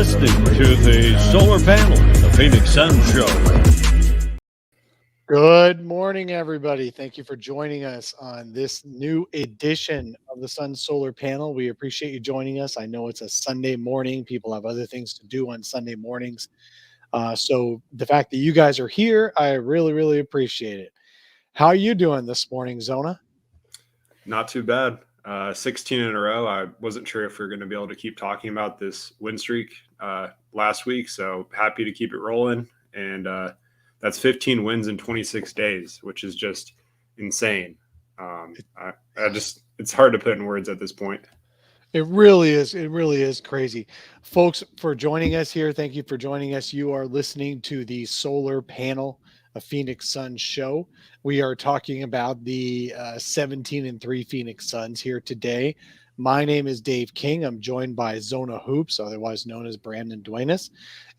listening to the Solar Panel, the Phoenix Sun Show. Good morning, everybody. Thank you for joining us on this new edition of the Sun Solar Panel. We appreciate you joining us. I know it's a Sunday morning. People have other things to do on Sunday mornings. So the fact that you guys are here, I really, really appreciate it. How are you doing this morning, Zona? Not too bad. 16 in a row. I wasn't sure if we are going to be able to keep talking about this win streak last weweek, so happy to keep it rolling. And that's 15 wins in 26 days, which is just insane. It's hard to put in words at this point. It really is. It really is crazy. Folks, for joining us here, thank you for joining us. You are listening to the Solar Panel, a Phoenix Suns show. We are talking about the 17-3 Phoenix Suns here today. My name is Dave King. I'm joined by Zona Hoops, otherwise known as Brandon Duenas.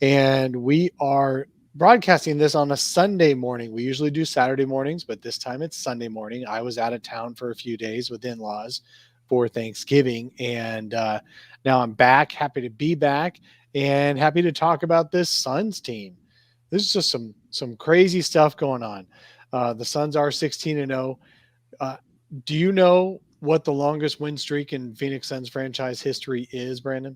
And we are broadcasting this on a Sunday morning. We usually do Saturday mornings, but this time it's Sunday morning. I was out of town for a few days with in-laws for Thanksgiving, and now I'm back, happy to be back, and happy to talk about this Suns team. This is just some crazy stuff going on. The Suns are 16-0. Do you know what the longest win streak in Phoenix Suns franchise history is, Brandon?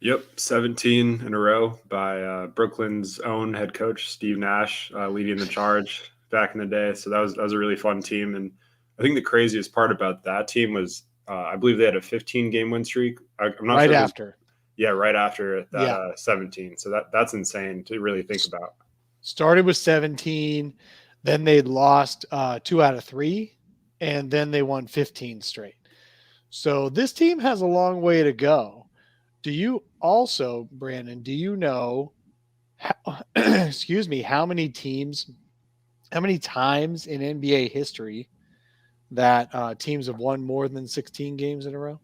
Yep, 17 in a row by Brooklyn's own head coach, Steve Nash, leading the charge back in the day. So that was a really fun team. And I think the craziest part about that team was I believe they had a 15-game win streak. I'm not right sure after. Right after that 17. So that's insane to really think about. Started with 17, then they lost 2 out of 3, and then they won 15 straight. So this team has a long way to go. Do you also, Brandon, do you know, how many times in NBA history that teams have won more than 16 games in a row?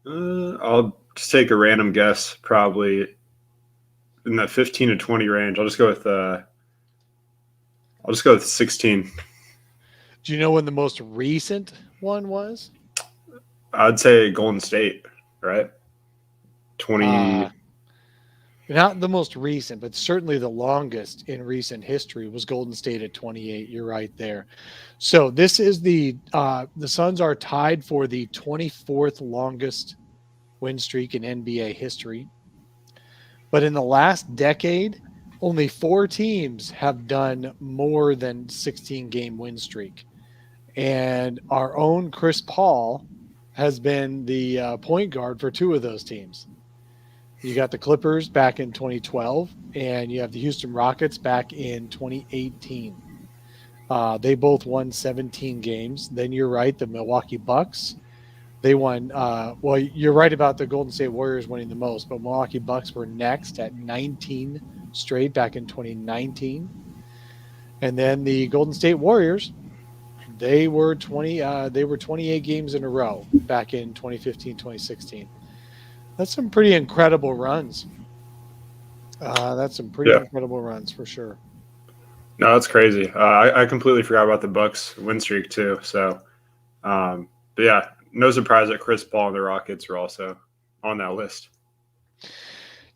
I'll just take a random guess, probably in the 15 to 20 range. I'll just go with 16. Do you know when the most recent one was? I'd say Golden State, right? 20. Not the most recent, but certainly the longest in recent history was Golden State at 28. You're right there. So this is the Suns are tied for the 24th longest win streak in NBA history. But in the last decade, only 4 teams have done more than 16-game win streak. And our own Chris Paul has been the point guard for 2 of those teams. You got the Clippers back in 2012, and you have the Houston Rockets back in 2018. They both won 17 games. Then you're right, the Milwaukee Bucks, they won. Well, you're right about the Golden State Warriors winning the most, but Milwaukee Bucks were next at 19 straight back in 2019. And then the Golden State Warriors, they were 28 games in a row back in 2015, 2016. That's some pretty incredible runs. Incredible runs for sure. No, that's crazy. I completely forgot about the Bucks win streak too. So, but yeah, no surprise that Chris Paul and the Rockets are also on that list.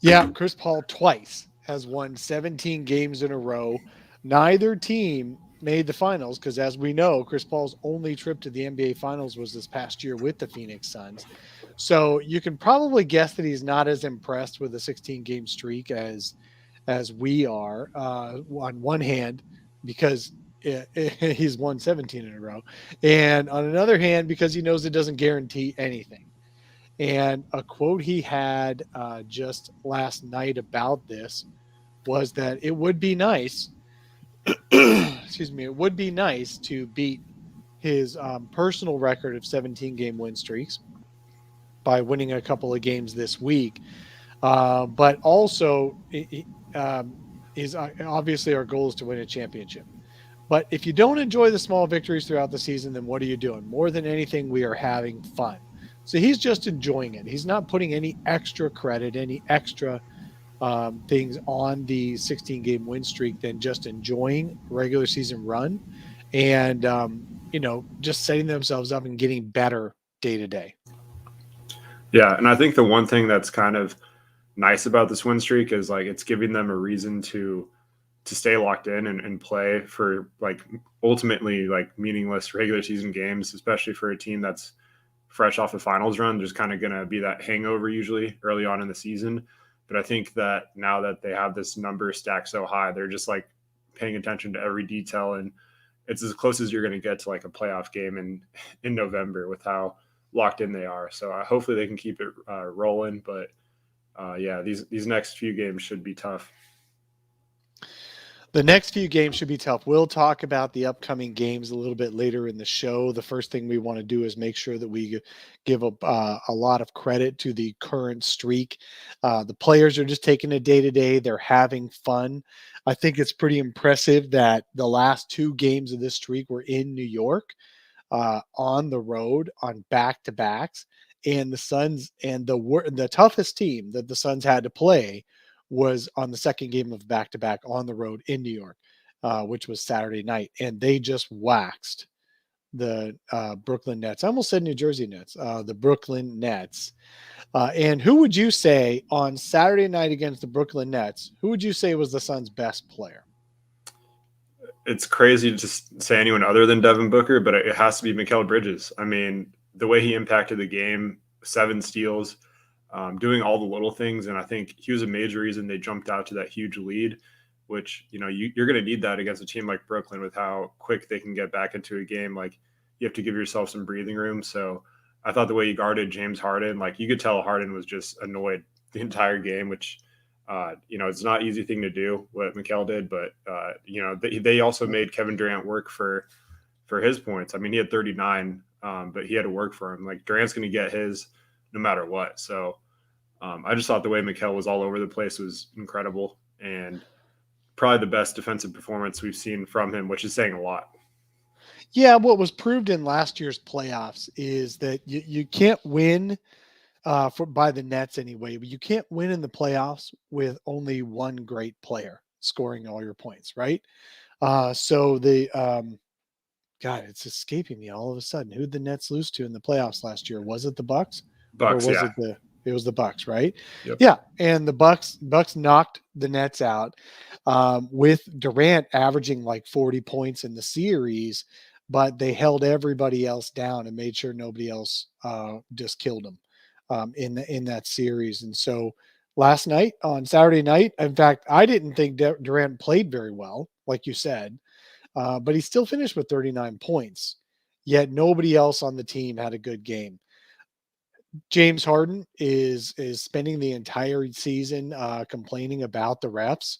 Yeah, Chris Paul twice has won 17 games in a row. Neither team made the finals because, as we know, Chris Paul's only trip to the NBA Finals was this past year with the Phoenix Suns. So you can probably guess that he's not as impressed with a 16-game streak as we are on one hand, because he's won 17 in a row, and on another hand, because he knows it doesn't guarantee anything. And a quote he had just last night about this was that it would be nice it would be nice to beat his personal record of 17-game win streaks by winning a couple of games this week. But also, is obviously our goal is to win a championship. But if you don't enjoy the small victories throughout the season, then what are you doing? More than anything, we are having fun. So he's just enjoying it. He's not putting any extra credit, any extra things on the 16-game win streak than just enjoying regular season run and, just setting themselves up and getting better day to day. Yeah, and I think the one thing that's kind of nice about this win streak is like it's giving them a reason to stay locked in and play for like ultimately like meaningless regular season games, especially for a team that's fresh off the finals run. There's kind of going to be that hangover usually early on in the season. But I think that now that they have this number stacked so high, they're just like paying attention to every detail. And it's as close as you're going to get to like a playoff game in November with how locked in they are. So hopefully they can keep it rolling. But yeah, these next few games should be tough. The next few games should be tough. We'll talk about the upcoming games a little bit later in the show. The first thing we want to do is make sure that we give a lot of credit to the current streak. The players are just taking it day to day. They're having fun. I think it's pretty impressive that the last 2 games of this streak were in New York, on the road on back-to-backs. And the Suns, and the toughest team that the Suns had to play was on the second game of back-to-back on the road in New York, which was Saturday night. And they just waxed the Brooklyn Nets. I almost said New Jersey Nets, the Brooklyn Nets. And who would you say on Saturday night against the Brooklyn Nets, who would you say was the Suns' best player? It's crazy to just say anyone other than Devin Booker, but it has to be Mikal Bridges. I mean, the way he impacted the game, 7 steals, doing all the little things. And I think he was a major reason they jumped out to that huge lead, which, you know, you're going to need that against a team like Brooklyn with how quick they can get back into a game. Like, you have to give yourself some breathing room. So I thought the way he guarded James Harden, like you could tell Harden was just annoyed the entire game, which, you know, it's not an easy thing to do what Mikal did, but, you know, they also made Kevin Durant work for his points. I mean, he had 39, but he had to work for him. Like, Durant's going to get his no matter what. So I just thought the way Mikal was all over the place was incredible, and probably the best defensive performance we've seen from him, which is saying a lot. Yeah, what was proved in last year's playoffs is that you can't win by the Nets anyway, but you can't win in the playoffs with only one great player scoring all your points, right? So God, it's escaping me all of a sudden. Who did the Nets lose to in the playoffs last year? Was it the Bucks? Or Bucks, was yeah. it was the Bucks, right? Yep. Yeah. And the Bucks knocked the Nets out, with Durant averaging like 40 points in the series, but they held everybody else down and made sure nobody else just killed them in that series. And so last night, on Saturday night, in fact, I didn't think Durant played very well, like you said. But he still finished with 39 points, yet nobody else on the team had a good game. James Harden is spending the entire season complaining about the refs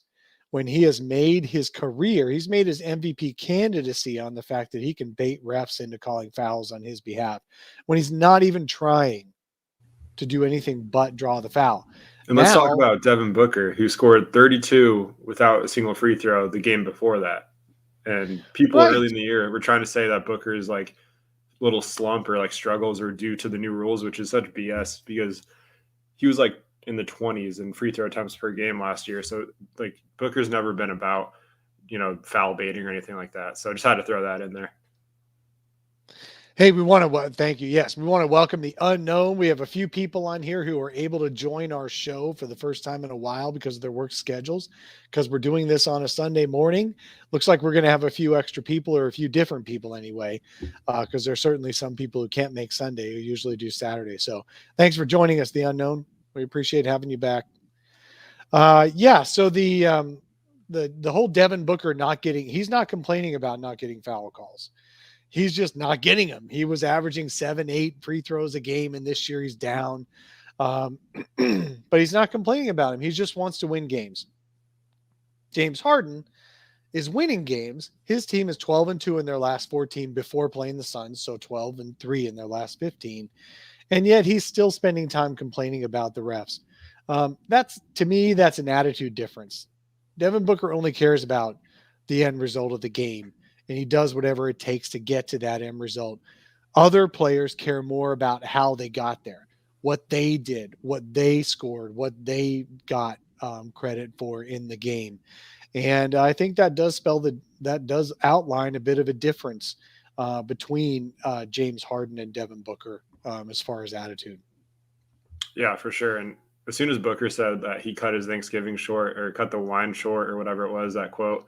when he has made his career. He's made his MVP candidacy on the fact that he can bait refs into calling fouls on his behalf when he's not even trying to do anything but draw the foul. And let's talk about Devin Booker, who scored 32 without a single free throw the game before that. And people early in the year were trying to say that Booker's like little slump or like struggles are due to the new rules, which is such BS because he was like in the 20s in free throw attempts per game last year. So like Booker's never been about, you know, foul baiting or anything like that. So I just had to throw that in there. Hey, we want to thank you. Yes, we want to welcome the unknown. We have a few people on here who are able to join our show for the first time in a while because of their work schedules, because we're doing this on a Sunday morning. Looks like we're going to have a few extra people, or a few different people anyway, because there's certainly some people who can't make Sunday who usually do Saturday. So thanks for joining us, the unknown. We appreciate having you back. Yeah, so the whole Devin Booker he's not complaining about not getting foul calls. He's just not getting them. He was averaging 7-8 free throws a game, and this year he's down. But he's not complaining about him. He just wants to win games. James Harden is winning games. His team is 12-2 in their last 14 before playing the Suns, so 12-3 in their last 15. And yet he's still spending time complaining about the refs. To me, that's an attitude difference. Devin Booker only cares about the end result of the game, and he does whatever it takes to get to that end result. Other players care more about how they got there, what they did, what they scored, what they got credit for in the game. And I think that does outline a bit of a difference between James Harden and Devin Booker as far as attitude. Yeah, for sure. And as soon as Booker said that he cut his Thanksgiving short or cut the wine short or whatever it was, that quote,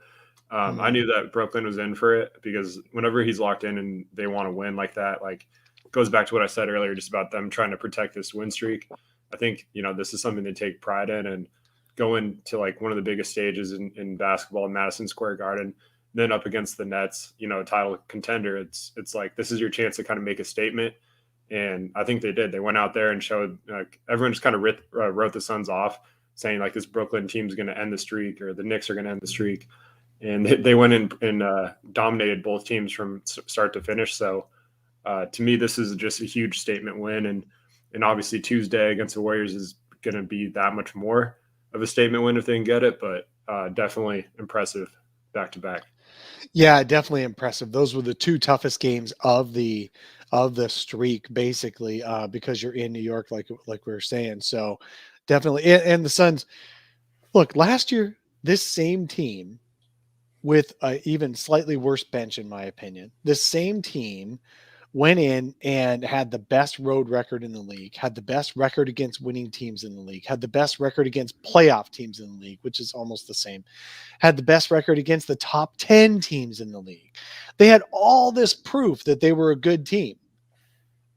I knew that Brooklyn was in for it because whenever he's locked in and they want to win like that, like it goes back to what I said earlier, just about them trying to protect this win streak. I think, this is something they take pride in, and going to like one of the biggest stages in basketball in Madison Square Garden, then up against the Nets, title contender. It's like, this is your chance to kind of make a statement. And I think they did. They went out there and showed, everyone just kind of wrote the Suns off, saying like this Brooklyn team's going to end the streak, or the Knicks are going to end the streak. And they went in and dominated both teams from start to finish. So to me, this is just a huge statement win. And obviously Tuesday against the Warriors is going to be that much more of a statement win if they can get it. But definitely impressive back to back. Yeah, definitely impressive. Those were the two toughest games of the streak, basically, because you're in New York, like we were saying. So definitely, and the Suns. Look, last year, this same team with an even slightly worse bench, in my opinion, this same team went in and had the best road record in the league, had the best record against winning teams in the league, had the best record against playoff teams in the league, which is almost the same, had the best record against the top 10 teams in the league. They had all this proof that they were a good team.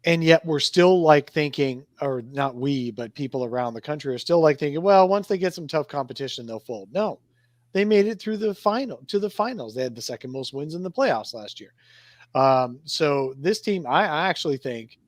And yet we're still like thinking, or not we, but people around the country are still like thinking, well, once they get some tough competition, they'll fold. No, they made it through to the finals. They had the second most wins in the playoffs last year. So this team, I actually think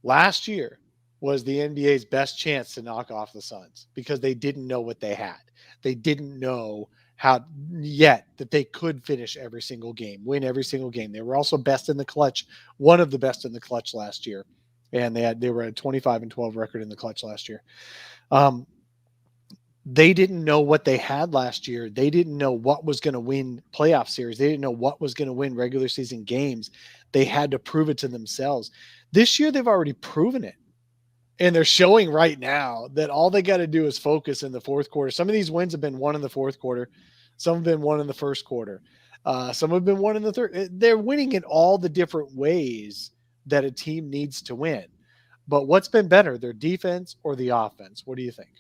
last year was the NBA's best chance to knock off the Suns, because they didn't know what they had. They didn't know how yet that they could finish every single game, win every single game. They were also best in the clutch, one of the best in the clutch last year. And they were a 25-12 record in the clutch last year. They didn't know what they had last year. They didn't know what was going to win playoff series. They didn't know what was going to win regular season games. They had to prove it to themselves. This year, they've already proven it. And they're showing right now that all they got to do is focus in the fourth quarter. Some of these wins have been won in the fourth quarter. Some have been won in the first quarter. Some have been won in the third. They're winning in all the different ways that a team needs to win. But what's been better, their defense or the offense? What do you think?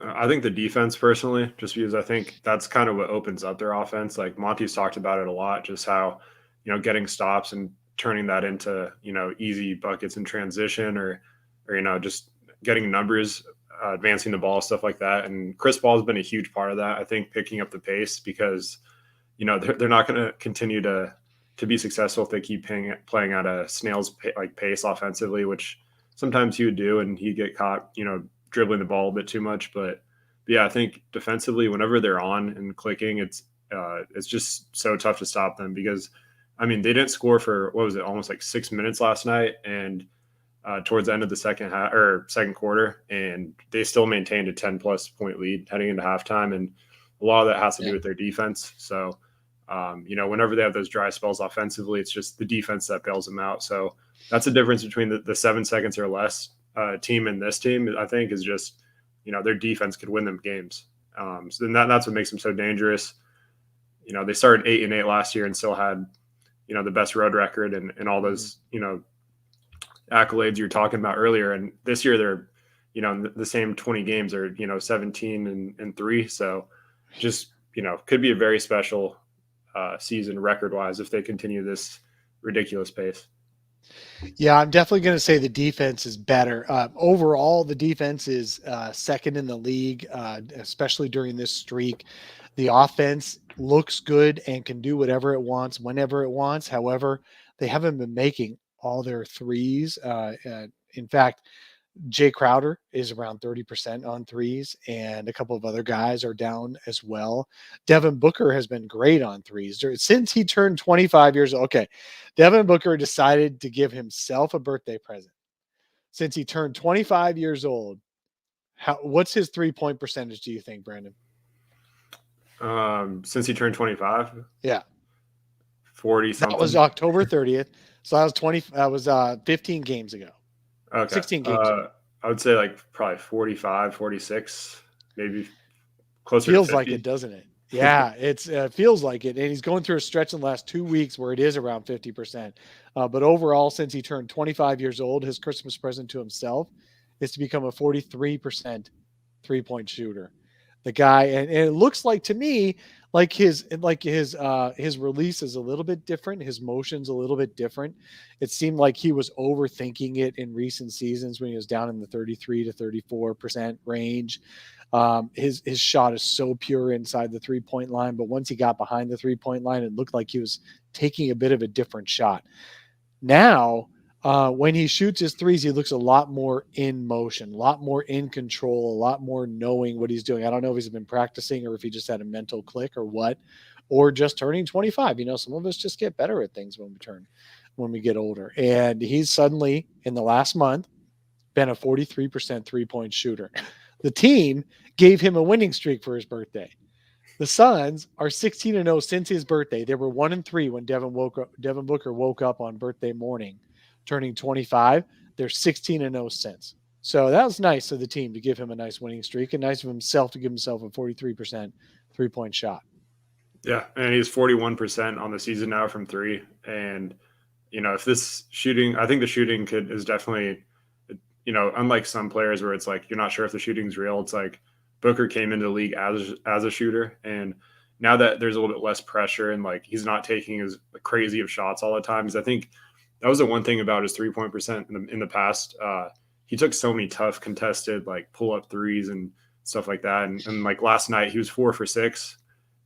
I think the defense, personally, just because I think that's kind of what opens up their offense. Like Monty's talked about it a lot, just how, getting stops and turning that into, easy buckets in transition, or just getting numbers, advancing the ball, stuff like that. And Chris Paul has been a huge part of that. I think picking up the pace, because, they're not going to continue to be successful if they keep playing at a snail's pace offensively, which sometimes he would do, and he'd get caught, dribbling the ball a bit too much. But yeah, I think defensively, whenever they're on and clicking, it's just so tough to stop them, because they didn't score for, what was it, almost like 6 minutes last night, and towards the end of the second quarter, and they still maintained a 10+ point lead heading into halftime. And a lot of that has to do with their defense. So whenever they have those dry spells offensively, it's just the defense that bails them out. So that's the difference between the 7 seconds or less team and this team, I think, is just, their defense could win them games. So then that's what makes them so dangerous. They started 8-8 last year and still had, the best road record and all those, accolades you're talking about earlier. And this year they're, the same 20 games are, 17-3. So just, could be a very special season record wise if they continue this ridiculous pace. Yeah, I'm definitely going to say the defense is better. Overall, the defense is second in the league, especially during this streak. The offense looks good and can do whatever it wants, whenever it wants. However, they haven't been making all their threes. In fact, Jay Crowder is around 30% on threes, and a couple of other guys are down as well. Devin Booker has been great on threes since he turned 25 years old. Okay, Devin Booker decided to give himself a birthday present. Since he turned 25 years old, what's his 3-point percentage, do you think, Brandon? Since he turned 25? Yeah. 40 something. That was October 30th. So that was 15 games ago. Okay. 16 games. I would say probably 45, 46, maybe closer feels to 50. like it, doesn't it? Yeah, it feels like it. And he's going through a stretch in the last 2 weeks where it is around 50%. But overall, since he turned 25 years old, his Christmas present to himself is to become a 43% 3-point shooter. The guy, and it looks like to me like his release is a little bit different. His motion's a little bit different. It seemed like he was overthinking it in recent seasons when he was down in the 33 to 34% range. His shot is so pure inside the 3-point line, but once he got behind the 3-point line, it looked like he was taking a bit of a different shot. Now, when he shoots his threes, he looks a lot more in motion, a lot more in control, a lot more knowing what he's doing. I don't know if he's been practicing or if he just had a mental click or what, or just turning 25. You know, some of us just get better at things when we get older. And he's suddenly, in the last month, been a 43% 3-point shooter. The team gave him a winning streak for his birthday. The Suns are 16-0 since his birthday. They were 1-3 when Devin Booker woke up on birthday morning, turning 25. They're 16-0 since. So that was nice of the team to give him a nice winning streak, and nice of himself to give himself a 43% 3-point shot. Yeah, and he's 41% on the season now from three. And, you know, if this shooting, I think the shooting is definitely, you know, unlike some players where it's like you're not sure if the shooting's real. It's like Booker came into the league as a shooter, and now that there's a little bit less pressure and like he's not taking as crazy of shots all the time, because I think that was the one thing about his 3-point percent in the past. He took so many tough contested like pull up threes and stuff like that, and like last night he was 4 for 6,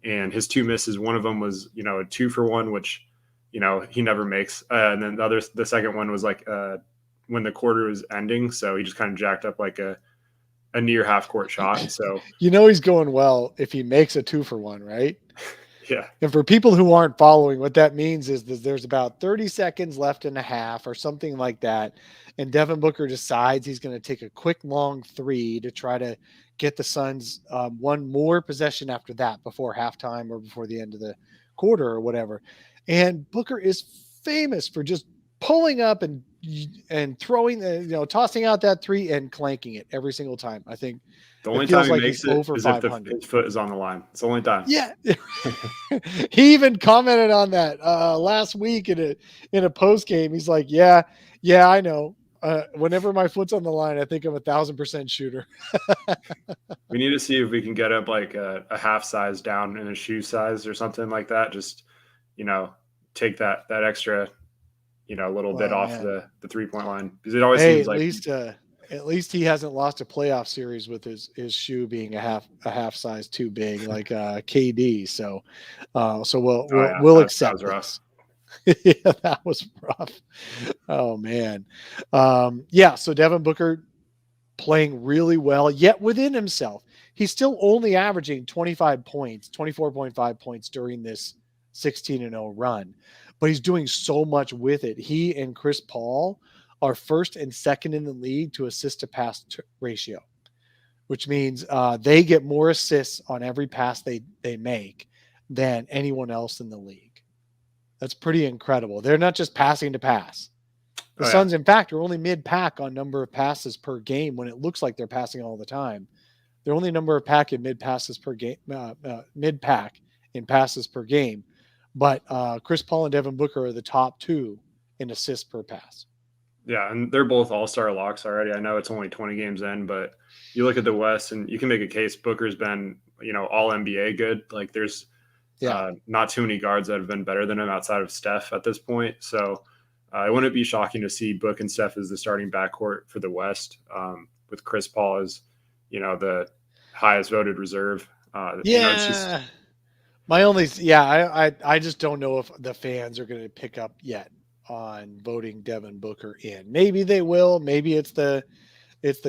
and his 2 misses. One of them was, you know, a 2 for 1, which, you know, he never makes, and then the second one was like when the quarter was ending, so he just kind of jacked up like a near half court shot. So you know he's going well if he makes a 2 for 1, right? Yeah. And for people who aren't following, what that means is that there's about 30 seconds left in a half or something like that, and Devin Booker decides he's going to take a quick long 3 to try to get the Suns one more possession after that before halftime or before the end of the quarter or whatever. And Booker is famous for just pulling up and throwing tossing out that 3 and clanking it every single time. I think the only time he makes it over is 500. if his foot is on the line. It's the only time. Yeah. He even commented on that last week in a post game. He's like, yeah, I know. Whenever my foot's on the line, I think I'm 1,000% shooter. We need to see if we can get up like a half size down in a shoe size or something like that. Just, you know, take that extra, you know, little bit off the 3-point line, because it always seems like at least he hasn't lost a playoff series with his shoe being a half size too big like KD. So we'll accept that was rough. Yeah, that was rough. Oh man. So Devin Booker playing really well, yet within himself. He's still only averaging 25 points, 24.5 points during this 16-0 run, but he's doing so much with it. He and Chris Paul are first and second in the league to assist to pass ratio, which means they get more assists on every pass they make than anyone else in the league. That's pretty incredible. They're not just passing to pass. The Suns, in fact, are only mid-pack on number of passes per game when it looks like they're passing all the time. They're only number of pack in mid-passes per game, mid-pack in passes per game. But Chris Paul and Devin Booker are the top 2 in assists per pass. Yeah, and they're both all-star locks already. I know it's only 20 games in, but you look at the West and you can make a case Booker's been, you know, all NBA good. Like there's not too many guards that have been better than him outside of Steph at this point. So it wouldn't be shocking to see Book and Steph as the starting backcourt for the West, with Chris Paul as, you know, the highest voted reserve. You know, it's just... I just don't know if the fans are going to pick up yet on voting Devin Booker in. Maybe they will. Maybe it's the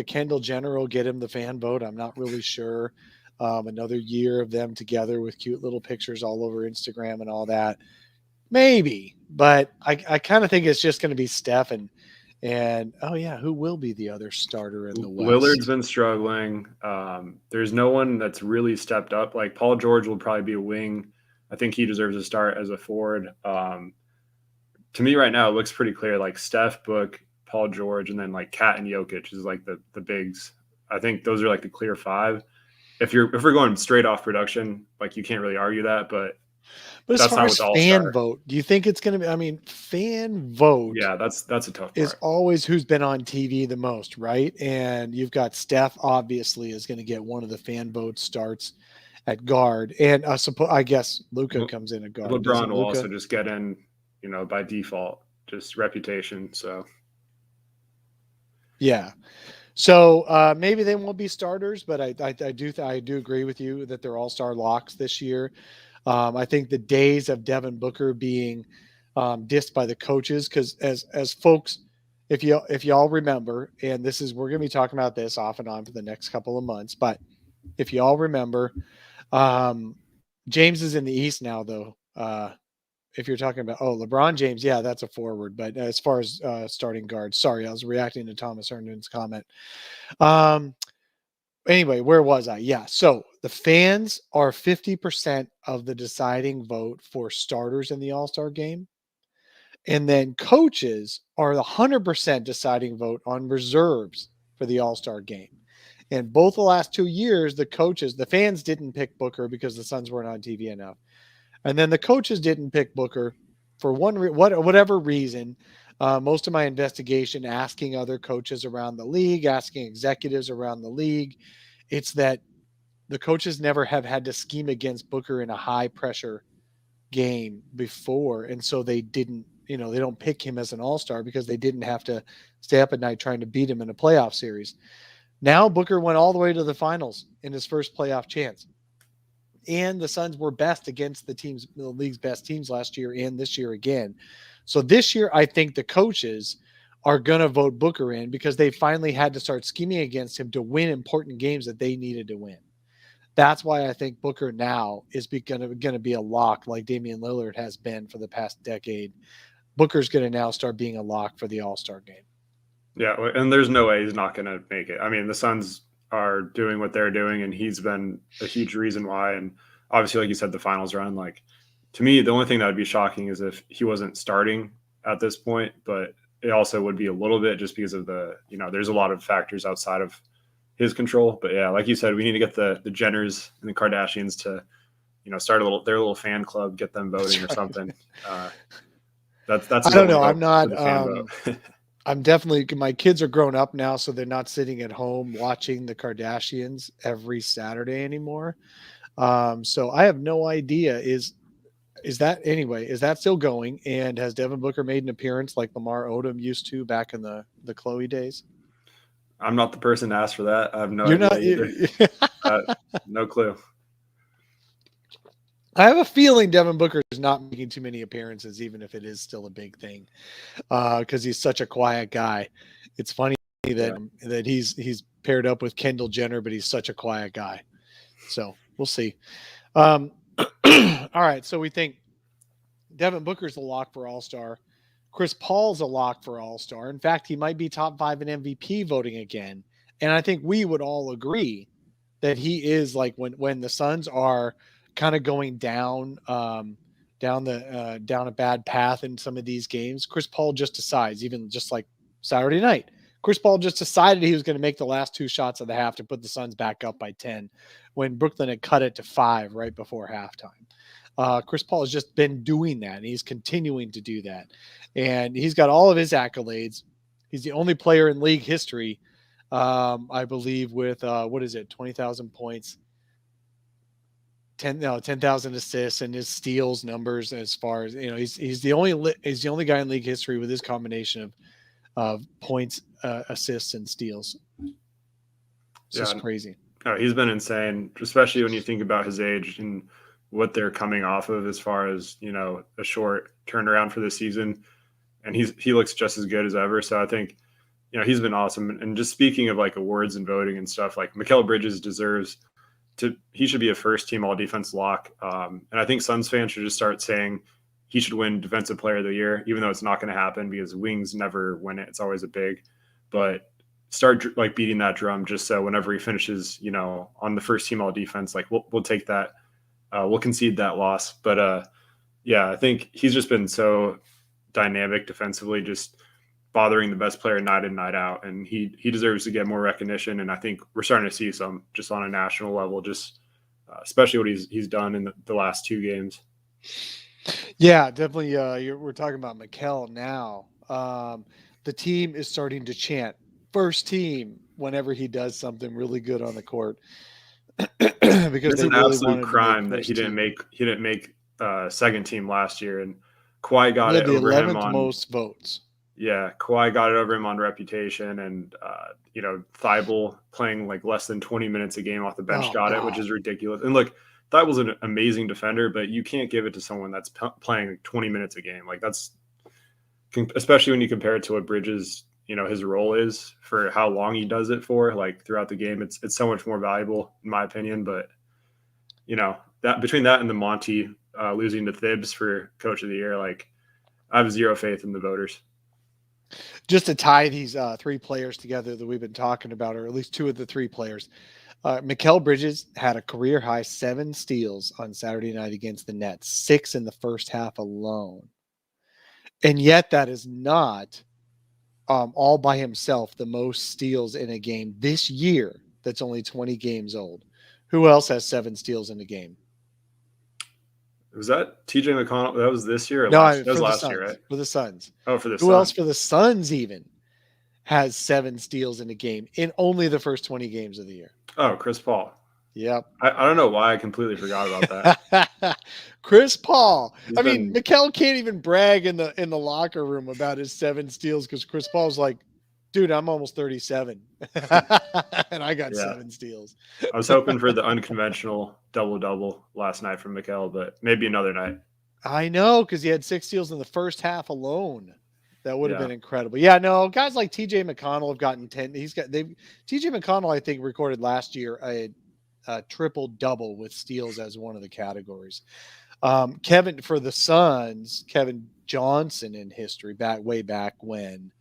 Kendall Jenner will get him the fan vote. I'm not really sure. Another year of them together with cute little pictures all over Instagram and all that. Maybe, but I kind of think it's just going to be Steph and who will be the other starter in the West? Lillard's been struggling. There's no one that's really stepped up. Like Paul George will probably be a wing. I think he deserves a start as a forward. To me right now, it looks pretty clear. Like Steph, Book, Paul George, and then like Kat and Jokic is like the bigs. I think those are like the clear 5. If we're going straight off production, like you can't really argue that, but But as That's far not as with the fan All-Star. vote, do you think it's going to be? I mean, fan vote Yeah, that's a tough is part. always who's been on TV the most, right? And you've got Steph, obviously, is going to get one of the fan vote starts at guard, and I guess Luca Le- comes in at guard, LeBron doesn't will Luca? also just get in, by default, just reputation. So Yeah. So maybe they won't be starters, but I do agree with you that they're all-star locks this year. I think the days of Devin Booker being dissed by the coaches, because as folks, if y'all remember, and we're going to be talking about this off and on for the next couple of months, but if y'all remember, um, James is in the East now, though. If you're talking about LeBron James, yeah, that's a forward. But as far as starting guards, sorry, I was reacting to Thomas Herndon's comment. Um, anyway, where was I? Yeah. So the fans are 50% of the deciding vote for starters in the All-Star game. And then coaches are the 100% deciding vote on reserves for the All-Star game. And both the last 2 years, the fans didn't pick Booker because the Suns weren't on TV enough. And then the coaches didn't pick Booker for whatever reason. Most of my investigation, asking other coaches around the league, asking executives around the league, it's that the coaches never have had to scheme against Booker in a high pressure game before. And so they didn't, they don't pick him as an all-star because they didn't have to stay up at night trying to beat him in a playoff series. Now Booker went all the way to the finals in his first playoff chance. And the Suns were best against the league's best teams last year and this year again. So this year, I think the coaches are going to vote Booker in because they finally had to start scheming against him to win important games that they needed to win. That's why I think Booker now is going to be a lock like Damian Lillard has been for the past decade. Booker's going to now start being a lock for the All-Star game. yeah, and there's no way he's not going to make it. I mean, the Suns are doing what they're doing, and he's been a huge reason why. And obviously, like you said, the finals run. Like, to me, the only thing that would be shocking is if he wasn't starting at this point. But it also would be a little bit just because of there's a lot of factors outside of his control. But yeah, like you said, we need to get the Jenners and the Kardashians to start their little fan club, get them voting or something. That's I don't know. hope I'm not. for the fan vote. I'm definitely. My kids are grown up now, so they're not sitting at home watching the Kardashians every Saturday anymore. So I have no idea. Is that still going? And has Devin Booker made an appearance like Lamar Odom used to back in the Chloe days? I'm not the person to ask for that. I have no You're idea not. either. No clue. I have a feeling Devin Booker is not making too many appearances, even if it is still a big thing, because he's such a quiet guy. It's funny that he's paired up with Kendall Jenner, but he's such a quiet guy. So we'll see. All right, so we think Devin Booker's a lock for All-Star. Chris Paul's a lock for All-Star. In fact, he might be top 5 in MVP voting again. And I think we would all agree that he is, like, when the Suns are kind of going down down a bad path in some of these games, Chris Paul just decides, even just like Saturday night, Chris Paul just decided he was going to make the last 2 shots of the half to put the Suns back up by 10 when Brooklyn had cut it to 5 right before halftime. Chris Paul has just been doing that, and he's continuing to do that. And he's got all of his accolades. He's the only player in league history, I believe, with 20,000 points, 10,000 assists, and his steals numbers. As far as he's the only guy in league history with this combination of points, assists, and steals. It's just crazy. He's been insane, especially when you think about his age and what they're coming off of as far as a short turnaround for the season, and he looks just as good as ever. So I think he's been awesome. And just speaking of like awards and voting and stuff, like Mikal Bridges he should be a first team all defense lock. And I think Suns fans should just start saying he should win defensive player of the year, even though it's not going to happen because wings never win it. It's always a big, but start like beating that drum just so whenever he finishes, on the first team all defense, like we'll take that. We'll concede that loss. But yeah, I think he's just been so dynamic defensively, just bothering the best player night in, night out. And he deserves to get more recognition. And I think we're starting to see some just on a national level, just especially what he's done in the last 2 games. Yeah, definitely. We're talking about Mikel now. The team is starting to chant first team whenever he does something really good on the court because It's they an really absolute wanted to make crime that first team. he didn't make second team last year, and Kawhi He got had it the over him 11th on most votes. yeah, Kawhi got it over him on reputation, and Thibault playing like less than 20 minutes a game off the bench Oh got it, which God. is ridiculous. And look, Thibault's an amazing defender, but you can't give it to someone that's playing like 20 minutes a game. Like that's especially when you compare it to what Bridges, his role is for how long he does it for, like throughout the game. It's so much more valuable in my opinion. But that between that and the Monty losing to Thibs for Coach of the Year, like I have zero faith in the voters. Just to tie these three players together that we've been talking about, or at least two of the three players, Mikal Bridges had a career high 7 steals on Saturday night against the Nets, 6 in the first half alone. And yet that is not all by himself the most steals in a game this year that's only 20 games old. Who else has 7 steals in a game? Was that TJ McConnell? That was this year or No, last? That was for the last year, Suns. right? For the Suns. Oh, for the Who else Suns. for the Suns even has 7 steals in a game in only the first 20 games of the year? Oh, Chris Paul. Yep. I don't know why I completely forgot about that. Chris Paul. He's I mean, been Mikal can't even brag in the locker room about his 7 steals because Chris Paul's like, dude, I'm almost 37. And I got yeah. 7 steals. I was hoping for the unconventional double last night from Mikal, but maybe another night. I know, because he had 6 steals in the first half alone. That would have Yeah. been incredible. Yeah, no, guys like TJ McConnell have gotten 10. TJ McConnell, I think, recorded last year a triple double with steals as one of the categories. Kevin for the Suns, Kevin Johnson in history way back when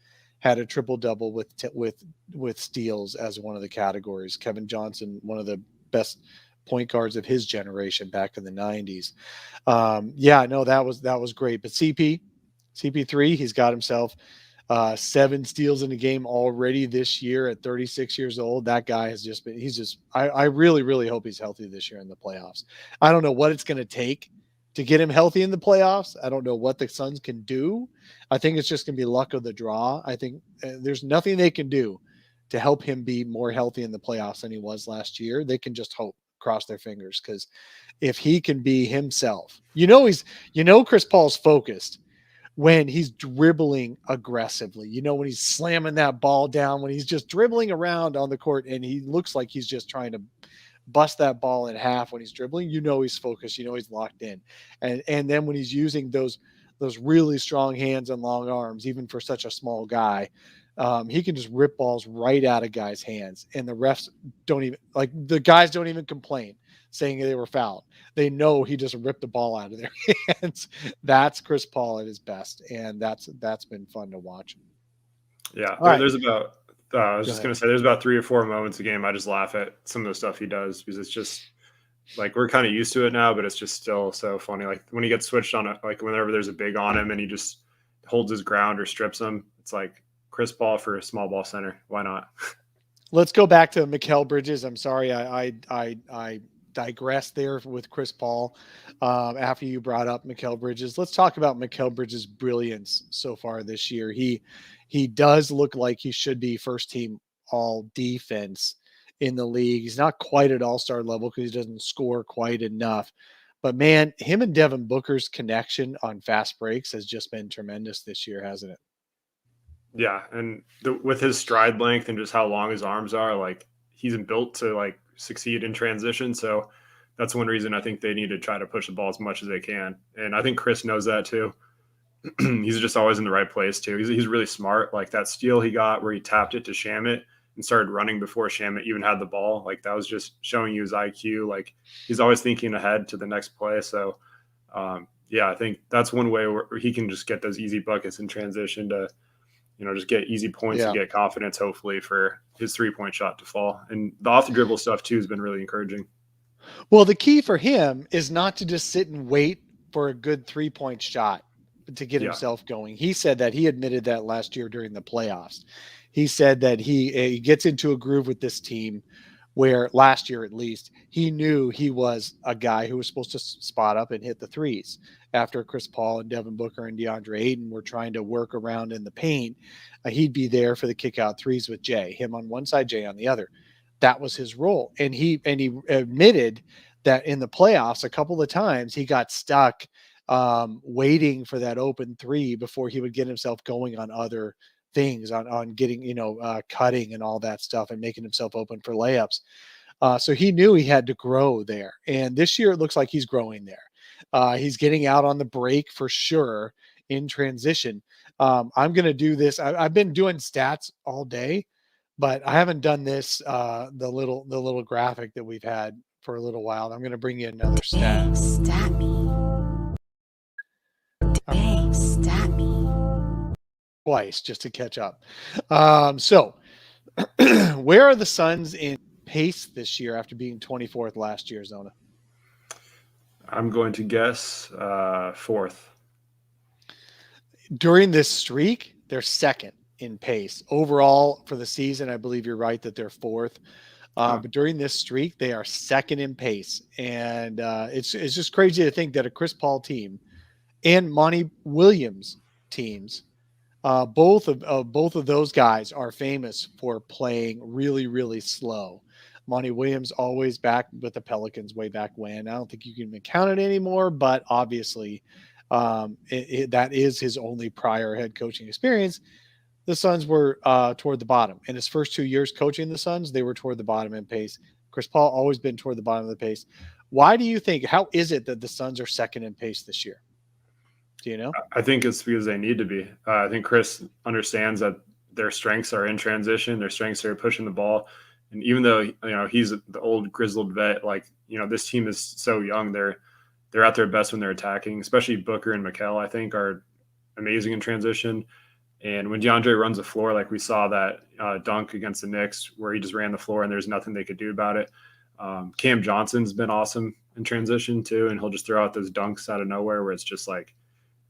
had a triple double with steals as one of the categories. Kevin Johnson, one of the best point guards of his generation back in the 90s. Yeah, no, that was great. But CP3, he's got himself 7 steals in a game already this year at 36 years old. That guy has just been, I really, really hope he's healthy this year in the playoffs. I don't know what it's going to take to get him healthy in the playoffs. I don't know what the Suns can do. I think it's just going to be luck of the draw. I think there's nothing they can do to help him be more healthy in the playoffs than he was last year. They can just hope, cross their fingers, because if he can be himself, Chris Paul's focused when he's dribbling aggressively, when he's slamming that ball down, when he's just dribbling around on the court and he looks like he's just trying to bust that ball in half when he's dribbling, he's focused, he's locked in. And then when he's using those really strong hands and long arms, even for such a small guy, he can just rip balls right out of guys' hands. And the refs the guys don't even complain saying they were fouled. They know he just ripped the ball out of their hands. That's Chris Paul at his best. And that's been fun to watch. Yeah. Right. There's about, I was just going to say, there's about 3 or 4 moments a game I just laugh at some of the stuff he does because it's just like we're kind of used to it now, but it's just still so funny. Like when he gets switched on, like whenever there's a big on him and he just holds his ground or strips him, it's like Chris Paul for a small ball center. Why not? Let's go back to Mikal Bridges. I'm sorry, I digressed there with Chris Paul after you brought up Mikal Bridges. Let's talk about Mikal Bridges' brilliance so far this year. He does look like he should be first team all defense in the league. He's not quite at all-star level because he doesn't score quite enough. But man, him and Devin Booker's connection on fast breaks has just been tremendous this year, hasn't it? Yeah, and with his stride length and just how long his arms are, like he's built to like succeed in transition. So that's one reason I think they need to try to push the ball as much as they can. And I think Chris knows that too. He's just always in the right place too. He's really smart. Like that steal he got where he tapped it to Shamet and started running before Shamet even had the ball. Like that was just showing you his IQ. Like he's always thinking ahead to the next play. So yeah, I think that's one way where he can just get those easy buckets in transition to, just get easy points and get confidence, hopefully, for his 3-point shot to fall. And the off the dribble stuff too has been really encouraging. Well, the key for him is not to just sit and wait for a good 3-point shot to get himself going. He said that he admitted that last year during the playoffs. He said that he gets into a groove with this team where last year, at least, he knew he was a guy who was supposed to spot up and hit the threes. After Chris Paul and Devin Booker and DeAndre Ayton were trying to work around in the paint, he'd be there for the kick out threes with Jay, him on one side, Jay on the other. That was his role. And he admitted that in the playoffs, a couple of times he got stuck waiting for that open three before he would get himself going on other things, on getting, cutting and all that stuff and making himself open for layups. So he knew he had to grow there. And this year it looks like he's growing there. He's getting out on the break for sure in transition. I'm going to do this. I've been doing stats all day, but I haven't done this, the little graphic that we've had for a little while. I'm going to bring you another stat. Dang, stat me. Dang, stat me. Twice just to catch up. So where are the Suns in pace this year after being 24th last year, Zona? I'm going to guess fourth. During this streak, they're second in pace. Overall for the season, I believe you're right that they're fourth. But during this streak, they are second in pace. And it's just crazy to think that a Chris Paul team and Monty Williams teams, both of those guys are famous for playing really, really slow. Monty Williams always back with the Pelicans way back when. I don't think you can even count it anymore, but obviously that is his only prior head coaching experience. The Suns were toward the bottom. In his first 2 years coaching the Suns, they were toward the bottom in pace. Chris Paul always been toward the bottom of the pace. Why do you think, how is it that the Suns are second in pace this year? Do you know? I think it's because they need to be. I think Chris understands that their strengths are in transition. Their strengths are pushing the ball. And even though, he's the old grizzled vet, this team is so young. They're at their best when they're attacking, especially Booker and Mikal, I think, are amazing in transition. And when DeAndre runs the floor, like we saw that dunk against the Knicks where he just ran the floor and there's nothing they could do about it. Cam Johnson's been awesome in transition too. And he'll just throw out those dunks out of nowhere where it's just like,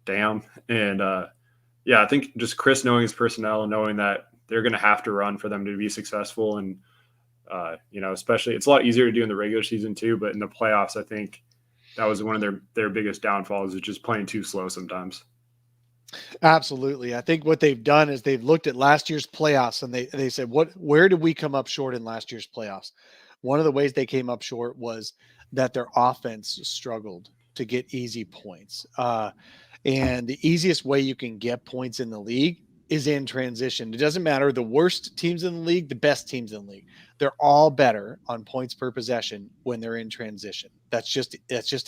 damn. And I think just Chris knowing his personnel and knowing that they're going to have to run for them to be successful. And, especially it's a lot easier to do in the regular season too, but in the playoffs, I think that was one of their biggest downfalls, is just playing too slow sometimes. Absolutely. I think what they've done is they've looked at last year's playoffs and they said, where did we come up short in last year's playoffs? One of the ways they came up short was that their offense struggled to get easy points. And the easiest way you can get points in the league is in transition. It doesn't matter the worst teams in the league, the best teams in the league. They're all better on points per possession when they're in transition. That's just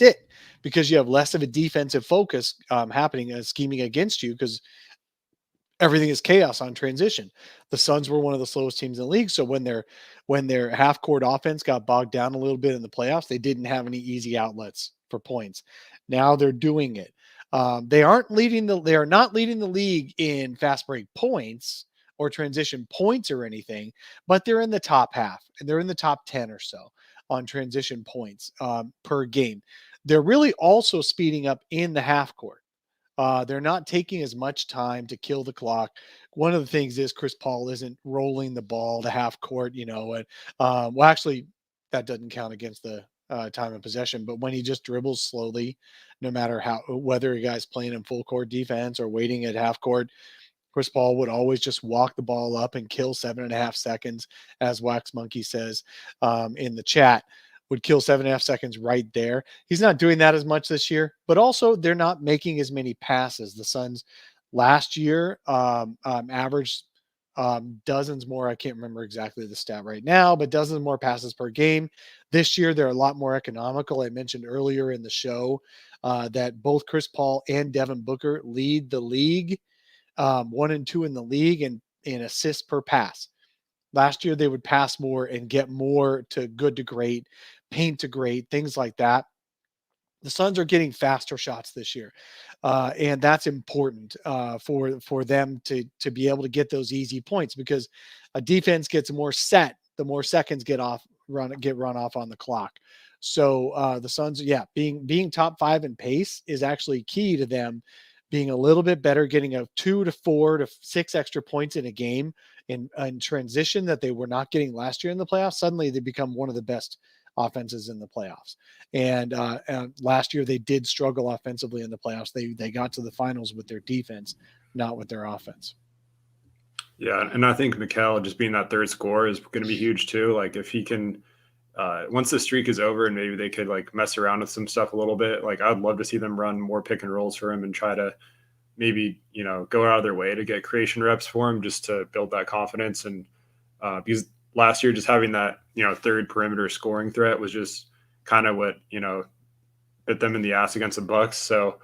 it, because you have less of a defensive focus happening and scheming against you, because everything is chaos on transition. The Suns were one of the slowest teams in the league. So when their half court offense got bogged down a little bit in the playoffs, they didn't have any easy outlets for points. Now they're doing it. They are not leading the league in fast break points or transition points or anything, but they're in the top half, and they're in the top 10 or so on transition points per game. They're really also speeding up in the half court. They're not taking as much time to kill the clock. One of the things is Chris Paul isn't rolling the ball to half court, and actually that doesn't count against the time of possession, but when he just dribbles slowly, no matter whether a guy's playing in full court defense or waiting at half court, Chris Paul would always just walk the ball up and kill 7.5 seconds, as Wax Monkey says in the chat, would kill 7.5 seconds right there. He's not doing that as much this year, but also they're not making as many passes. The Suns last year averaged dozens more. I can't remember exactly the stat right now, but dozens more passes per game. This year, they're a lot more economical. I mentioned earlier in the show that both Chris Paul and Devin Booker lead the league, 1 and 2 in the league in assists per pass. Last year, they would pass more and get more to good to great, paint to great, things like that. The Suns are getting faster shots this year, and that's important for them to be able to get those easy points, because a defense gets more set the more seconds get run off on the clock. So the Suns, being top 5 in pace is actually key to them being a little bit better, getting a 2 to 4 to 6 extra points in a game in transition that they were not getting last year in the playoffs. Suddenly they become one of the best offenses in the playoffs. And last year they did struggle offensively in the playoffs. They got to the finals with their defense, not with their offense. Yeah, and I think Mikal just being that third scorer is going to be huge too. Like if he can, once the streak is over and maybe they could like mess around with some stuff a little bit. Like I'd love to see them run more pick and rolls for him and try to maybe go out of their way to get creation reps for him just to build that confidence. And because last year just having that third perimeter scoring threat was just kind of what bit them in the ass against the Bucks. So.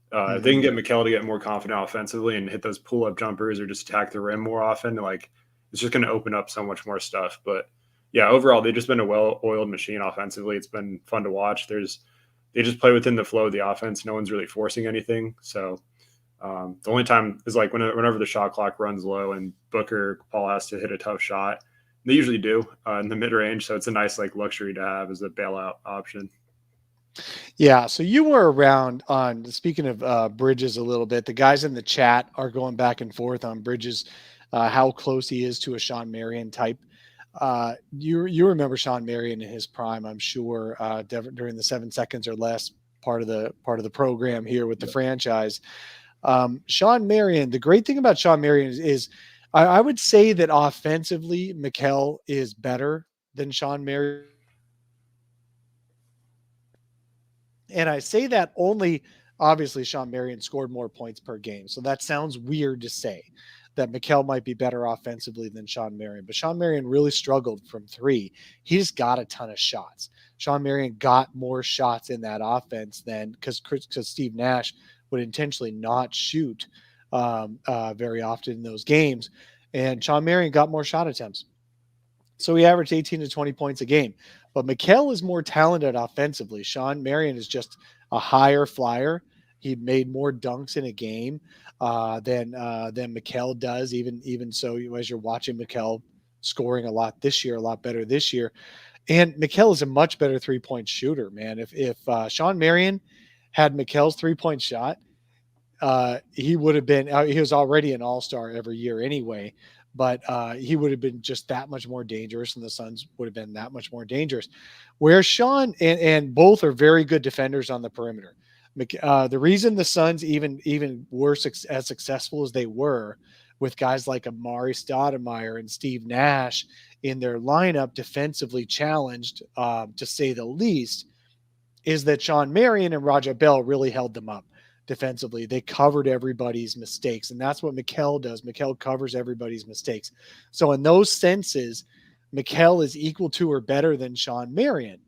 If they can get Mikal to get more confident offensively and hit those pull-up jumpers or just attack the rim more often, like it's just going to open up so much more stuff. But yeah, overall, they've just been a well-oiled machine offensively. It's been fun to watch. They just play within the flow of the offense. No one's really forcing anything. So the only time is like whenever the shot clock runs low and Booker Paul has to hit a tough shot. They usually do in the mid-range. So it's a nice like luxury to have as a bailout option. Yeah, so you were around on speaking of Bridges a little bit. The guys in the chat are going back and forth on Bridges, how close he is to a Sean Marion type. You remember Sean Marion in his prime, I'm sure, during the 7 seconds or less part of the program here with the franchise. Sean Marion, the great thing about Sean Marion is I would say that offensively, Mikal is better than Sean Marion. And I say that only, obviously, Sean Marion scored more points per game. So that sounds weird to say that Mikal might be better offensively than Sean Marion. But Sean Marion really struggled from three. He just got a ton of shots. Sean Marion got more shots in that offense than because Steve Nash would intentionally not shoot very often in those games. And Sean Marion got more shot attempts. So he averaged 18 to 20 points a game. But Mikal is more talented offensively. Sean Marion is just a higher flyer. He made more dunks in a game than Mikal does. Even so, as you're watching Mikal scoring a lot this year, a lot better this year, and Mikal is a much better 3-point shooter. Man, if Sean Marion had Mikal's 3-point shot, he would have been. He was already an all-star every year anyway. But he would have been just that much more dangerous, and the Suns would have been that much more dangerous. Where Sean and both are very good defenders on the perimeter. The reason the Suns even were as successful as they were with guys like Amari Stoudemire and Steve Nash in their lineup, defensively challenged, to say the least, is that Sean Marion and Raja Bell really held them up. Defensively, they covered everybody's mistakes, and that's what Mikal does. Mikal covers everybody's mistakes. So in those senses, Mikal is equal to or better than Sean Marion.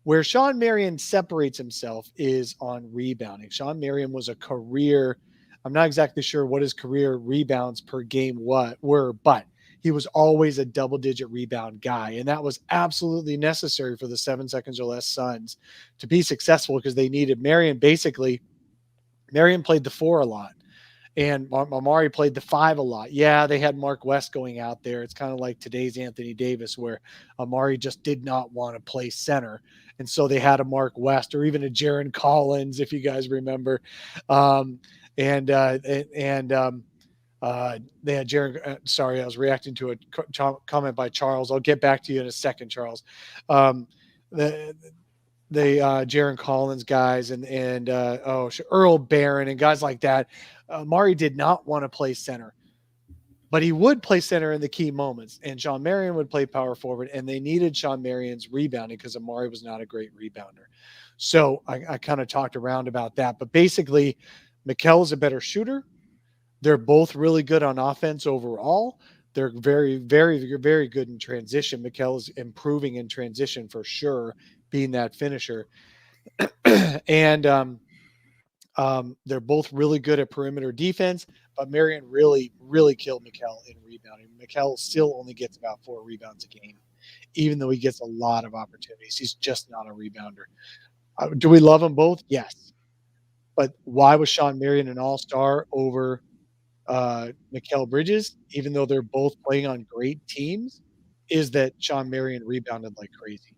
Where Sean Marion separates himself is on rebounding. Sean Marion was a career, I'm not exactly sure what his career rebounds per game were, but he was always a double-digit rebound guy, and that was absolutely necessary for the 7 seconds or less Suns to be successful because they needed Marion. Basically, Marion played the 4 a lot, and Amari played the 5 a lot. Yeah, they had Mark West going out there. It's kind of like today's Anthony Davis, where Amari just did not want to play center, and so they had a Mark West or even a Jaron Collins, if you guys remember. They had Jaron. Sorry, I was reacting to a comment by Charles. I'll get back to you in a second, Charles. The Jaron Collins guys and Earl Barron and guys like that. Mari did not want to play center, but he would play center in the key moments. And Sean Marion would play power forward, and they needed Sean Marion's rebounding because Amari was not a great rebounder. So I kind of talked around about that, but basically Mikal is a better shooter. They're both really good on offense overall. They're very, very, very good in transition. Mikal is improving in transition for sure, being that finisher. And they're both really good at perimeter defense, but Marion really, really killed Mikal in rebounding. Mikal still only gets about 4 rebounds a game, even though he gets a lot of opportunities. He's just not a rebounder. Do we love them both? Yes. But why was Sean Marion an all-star over Mikal Bridges, even though they're both playing on great teams, is that Sean Marion rebounded like crazy.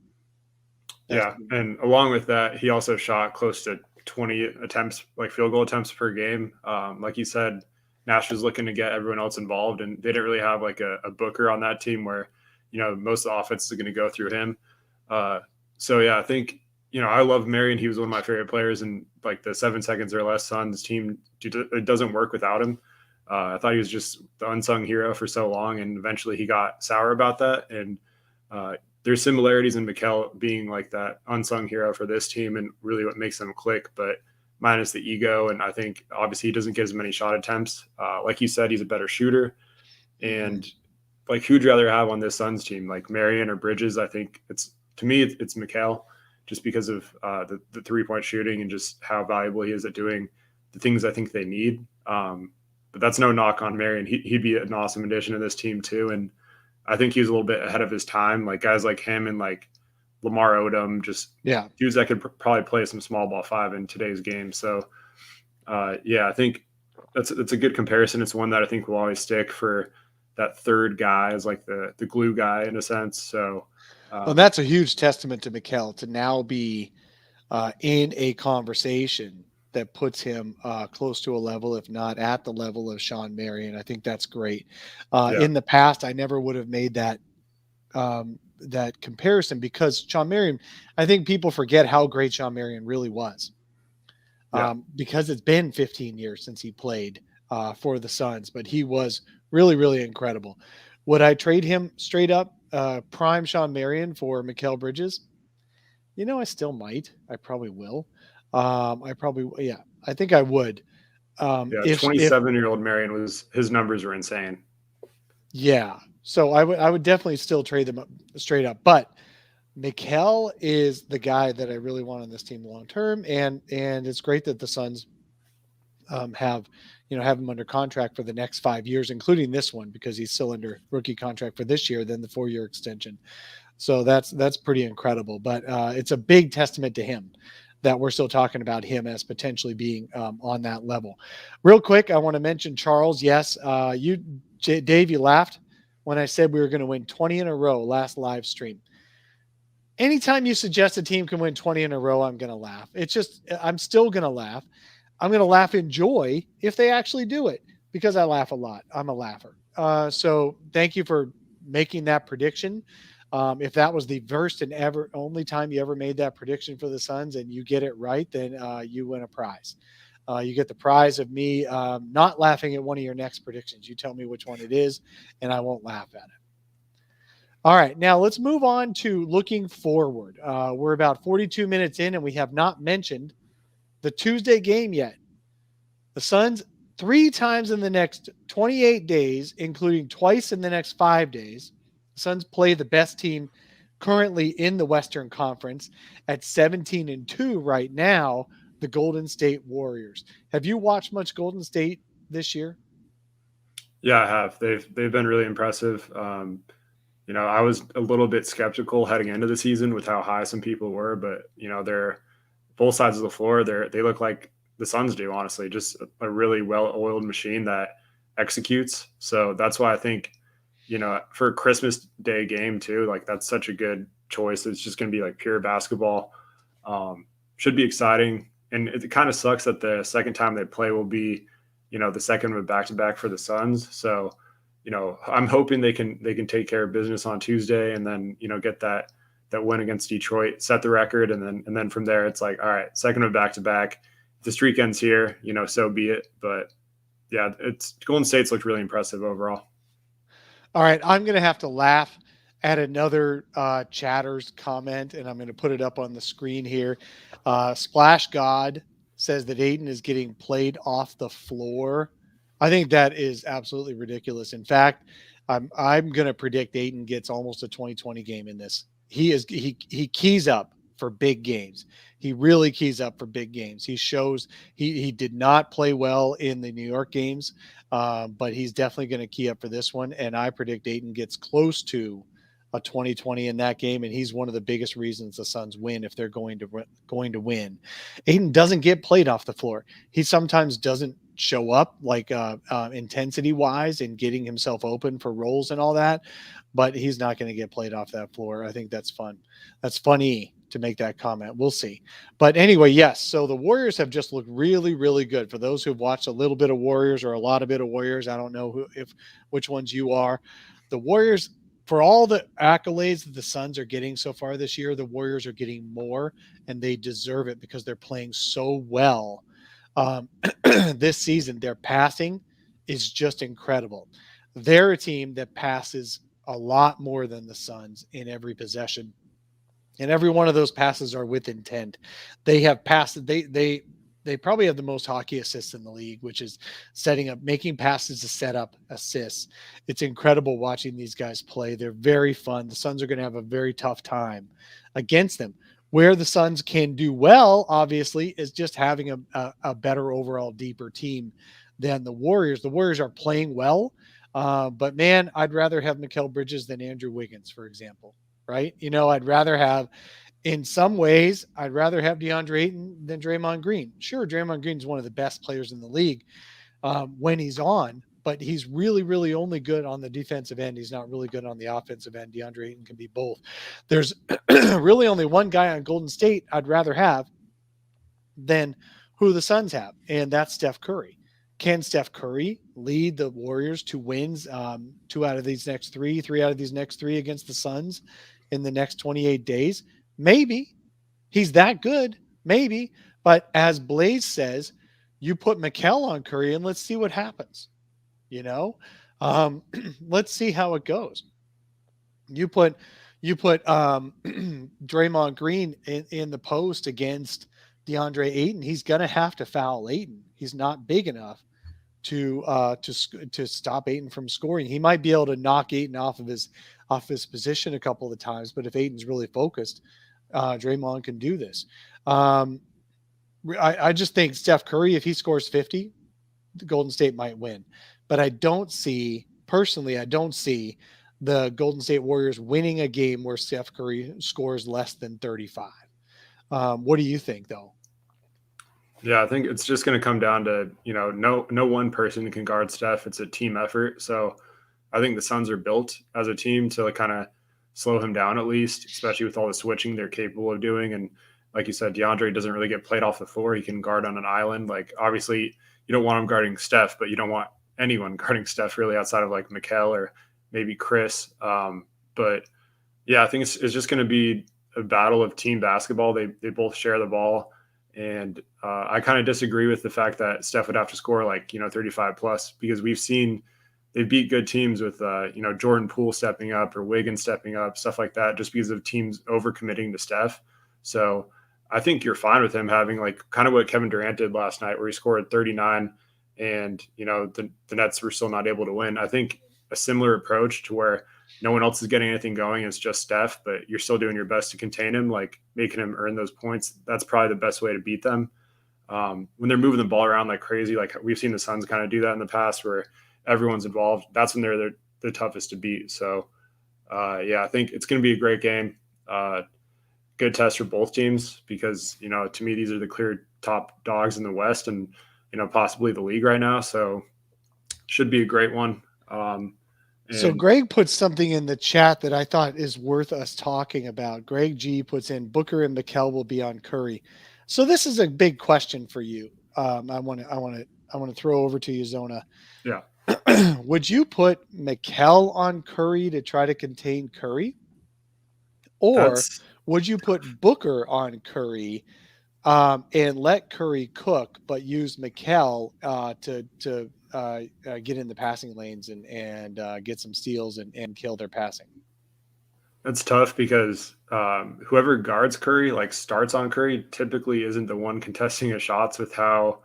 Yeah, and along with that, he also shot close to like 20 attempts, like field goal attempts per game. Like you said, Nash was looking to get everyone else involved, and they didn't really have like a booker on that team where, most of the offense is going to go through him. So yeah, I think, I love Marion. He was one of my favorite players, and like the 7 seconds or less Suns team, it doesn't work without him. I thought he was just the unsung hero for so long, and eventually he got sour about that. And there's similarities in Mikal being like that unsung hero for this team and really what makes them click, but minus the ego. And I think obviously he doesn't get as many shot attempts. Like you said, he's a better shooter. And like, who'd rather have on this Suns team, like Marion or Bridges? I think it's Mikal, just because of the 3-point shooting and just how valuable he is at doing the things I think they need. But that's no knock on Marion. He'd be an awesome addition to this team too. And I think he was a little bit ahead of his time. Like guys like him and like Lamar Odom, just dudes that could probably play some small ball 5 in today's game. So I think that's a good comparison. It's one that I think will always stick for that third guy as like the glue guy in a sense. So well, that's a huge testament to Mikal to now be in a conversation that puts him close to a level, if not at the level of Sean Marion. I think that's great. In the past, I never would have made that that comparison because Sean Marion, I think people forget how great Sean Marion really was. Because it's been 15 years since he played for the Suns, but he was really, really incredible. Would I trade him straight up prime Sean Marion for Mikal Bridges? I still might. I probably will. I think I would. 27-year-old Marion his numbers were insane. Yeah. So I would definitely still trade them up straight up, but Mikal is the guy that I really want on this team long term, and it's great that the Suns have him under contract for the next 5 years, including this one because he's still under rookie contract for this year, then the 4-year extension. So that's pretty incredible. But it's a big testament to him that we're still talking about him as potentially being on that level. Real quick, I want to mention Charles. Yes, Dave, you laughed when I said we were going to win 20 in a row last live stream. Anytime you suggest a team can win 20 in a row, I'm going to laugh. I'm still going to laugh. I'm going to laugh in joy if they actually do it because I laugh a lot. I'm a laugher. So thank you for making that prediction. If that was the first and only time you ever made that prediction for the Suns and you get it right, then you win a prize. You get the prize of me not laughing at one of your next predictions. You tell me which one it is, and I won't laugh at it. All right, now let's move on to looking forward. We're about 42 minutes in, and we have not mentioned the Tuesday game yet. The Suns 3 times in the next 28 days, including twice in the next 5 days. The Suns play the best team currently in the Western Conference at 17-2 right now, the Golden State Warriors. Have you watched much Golden State this year? Yeah, I have. They've been really impressive. I was a little bit skeptical heading into the season with how high some people were, but they're both sides of the floor. They look like the Suns do, honestly, just a really well-oiled machine that executes. So that's why I think, for a Christmas Day game too, like that's such a good choice. It's just going to be like pure basketball. Should be exciting. And it kind of sucks that the second time they play will be, the second of a back-to-back for the Suns. So, I'm hoping they can take care of business on Tuesday and then, get that win against Detroit, set the record. And then from there, it's like, all right, second of a back-to-back. If the streak ends here, so be it. But yeah, Golden State's looked really impressive overall. All right, I'm going to have to laugh at another chatter's comment, and I'm going to put it up on the screen here. Splash God says that Ayton is getting played off the floor. I think that is absolutely ridiculous. In fact, I'm going to predict Ayton gets almost a 2020 game in this. He keys up for big games. He really keys up for big games. He shows he did not play well in the New York games, but he's definitely going to key up for this one. And I predict Ayton gets close to a 2020 in that game, and he's one of the biggest reasons the Suns win if they're going to win. Ayton doesn't get played off the floor. He sometimes doesn't show up like intensity wise and getting himself open for roles and all that, but he's not going to get played off that floor. I think that's fun. That's funny to make that comment. We'll see. But anyway, yes. So the Warriors have just looked really, really good. For those who've watched a little bit of Warriors or a lot of bit of Warriors, I don't know which ones you are. The Warriors, for all the accolades that the Suns are getting so far this year, the Warriors are getting more, and they deserve it because they're playing so well this season. Their passing is just incredible. They're a team that passes a lot more than the Suns in every possession, and every one of those passes are with intent. They have passed. They probably have the most hockey assists in the league, which is making passes to set up assists. It's incredible watching these guys play. They're very fun. The Suns are going to have a very tough time against them. Where the Suns can do well, obviously, is just having a better overall, deeper team than the Warriors. The Warriors are playing well, but man, I'd rather have Mikal Bridges than Andrew Wiggins, for example, right? I'd rather have, in some ways, I'd rather have DeAndre Ayton than Draymond Green. Sure, Draymond Green's one of the best players in the league when he's on, but he's really, really only good on the defensive end. He's not really good on the offensive end. DeAndre Ayton can be both. There's really only one guy on Golden State I'd rather have than who the Suns have, and that's Steph Curry. Can Steph Curry lead the Warriors to wins 2 out of these next 3 out of these next 3 against the Suns in the next 28 days? Maybe. He's that good. Maybe. But as Blaze says, you put Mikal on Curry and let's see what happens. Let's see how it goes. You put Draymond Green in the post against DeAndre Ayton. He's going to have to foul Ayton. He's not big enough to stop Ayton from scoring. He might be able to knock Ayton off his position a couple of times, but if Ayton's really focused, Draymond can do this. I just think Steph Curry, if he scores 50, the Golden State might win. But I don't see the Golden State Warriors winning a game where Steph Curry scores less than 35. What do you think, though? Yeah, I think it's just going to come down to, no one person can guard Steph. It's a team effort. So I think the Suns are built as a team to kind of slow him down, at least, especially with all the switching they're capable of doing. And like you said, DeAndre doesn't really get played off the floor. He can guard on an island. Like, obviously, you don't want him guarding Steph, but you don't want anyone guarding Steph really outside of like Mikal or maybe Chris. But yeah, I think it's just going to be a battle of team basketball. They both share the ball. And I kind of disagree with the fact that Steph would have to score 35 plus, because we've seen they beat good teams with, Jordan Poole stepping up or Wiggins stepping up, stuff like that, just because of teams overcommitting to Steph. So I think you're fine with him having kind of what Kevin Durant did last night, where he scored 39 and, the Nets were still not able to win. I think a similar approach to where no one else is getting anything going. It's just Steph, but you're still doing your best to contain him, making him earn those points. That's probably the best way to beat them. When they're moving the ball around like crazy, like we've seen the Suns kind of do that in the past where everyone's involved. That's when they're the toughest to beat. So, I think it's going to be a great game. Good test for both teams because, to me, these are the clear top dogs in the West and, possibly the league right now. So should be a great one. So Greg puts something in the chat that I thought is worth us talking about. Greg G puts in Booker and Mikal will be on Curry. So this is a big question for you. I want to throw over to you, Zona. Yeah. Would you put Mikal on Curry to try to contain Curry? Or would you put Booker on Curry and let Curry cook, but use Mikal to get in the passing lanes and get some steals and kill their passing? That's tough because whoever guards Curry, starts on Curry, typically isn't the one contesting his shots with how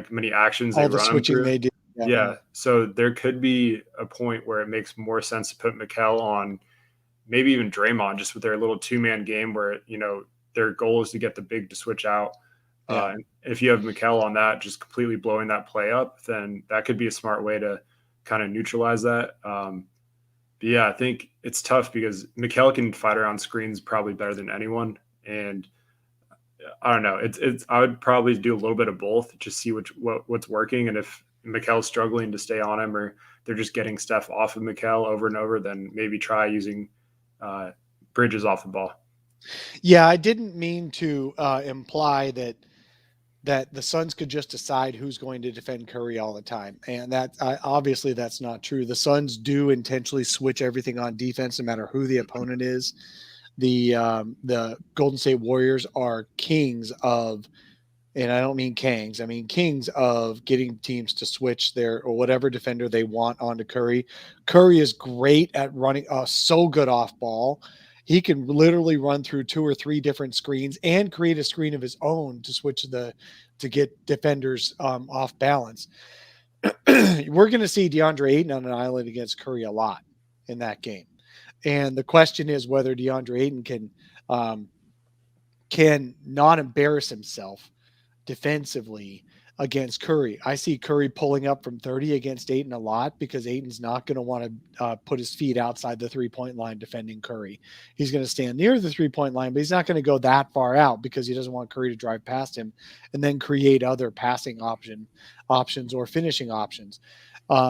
many actions all they the run switching him through. they do. Yeah. So there could be a point where it makes more sense to put Mikal on, maybe even Draymond, just with their little 2-man game where, their goal is to get the big to switch out. Yeah. If you have Mikal on that, just completely blowing that play up, then that could be a smart way to kind of neutralize that. But yeah, I think it's tough because Mikal can fight around screens probably better than anyone. And I don't know. I would probably do a little bit of both, just see what's working. And if Mikal's struggling to stay on him or they're just getting stuff off of Mikal over and over, then maybe try using Bridges off the ball. Yeah, I didn't mean to imply that the Suns could just decide who's going to defend Curry all the time, and that obviously that's not true. The Suns do intentionally switch everything on defense, no matter who the opponent is. The Golden State Warriors are kings of, and I don't mean kings, I mean kings of getting teams to switch their or whatever defender they want onto Curry. Curry is great at running, so good off ball. He can literally run through 2 or 3 different screens and create a screen of his own to switch to get defenders off balance. We're going to see DeAndre Ayton on an island against Curry a lot in that game, and the question is whether DeAndre Ayton can not embarrass himself defensively against Curry. I see Curry pulling up from 30 against Ayton a lot because Ayton's not going to want to put his feet outside the 3-point line defending Curry. He's going to stand near the 3-point line, but he's not going to go that far out because he doesn't want Curry to drive past him and then create other passing options or finishing options.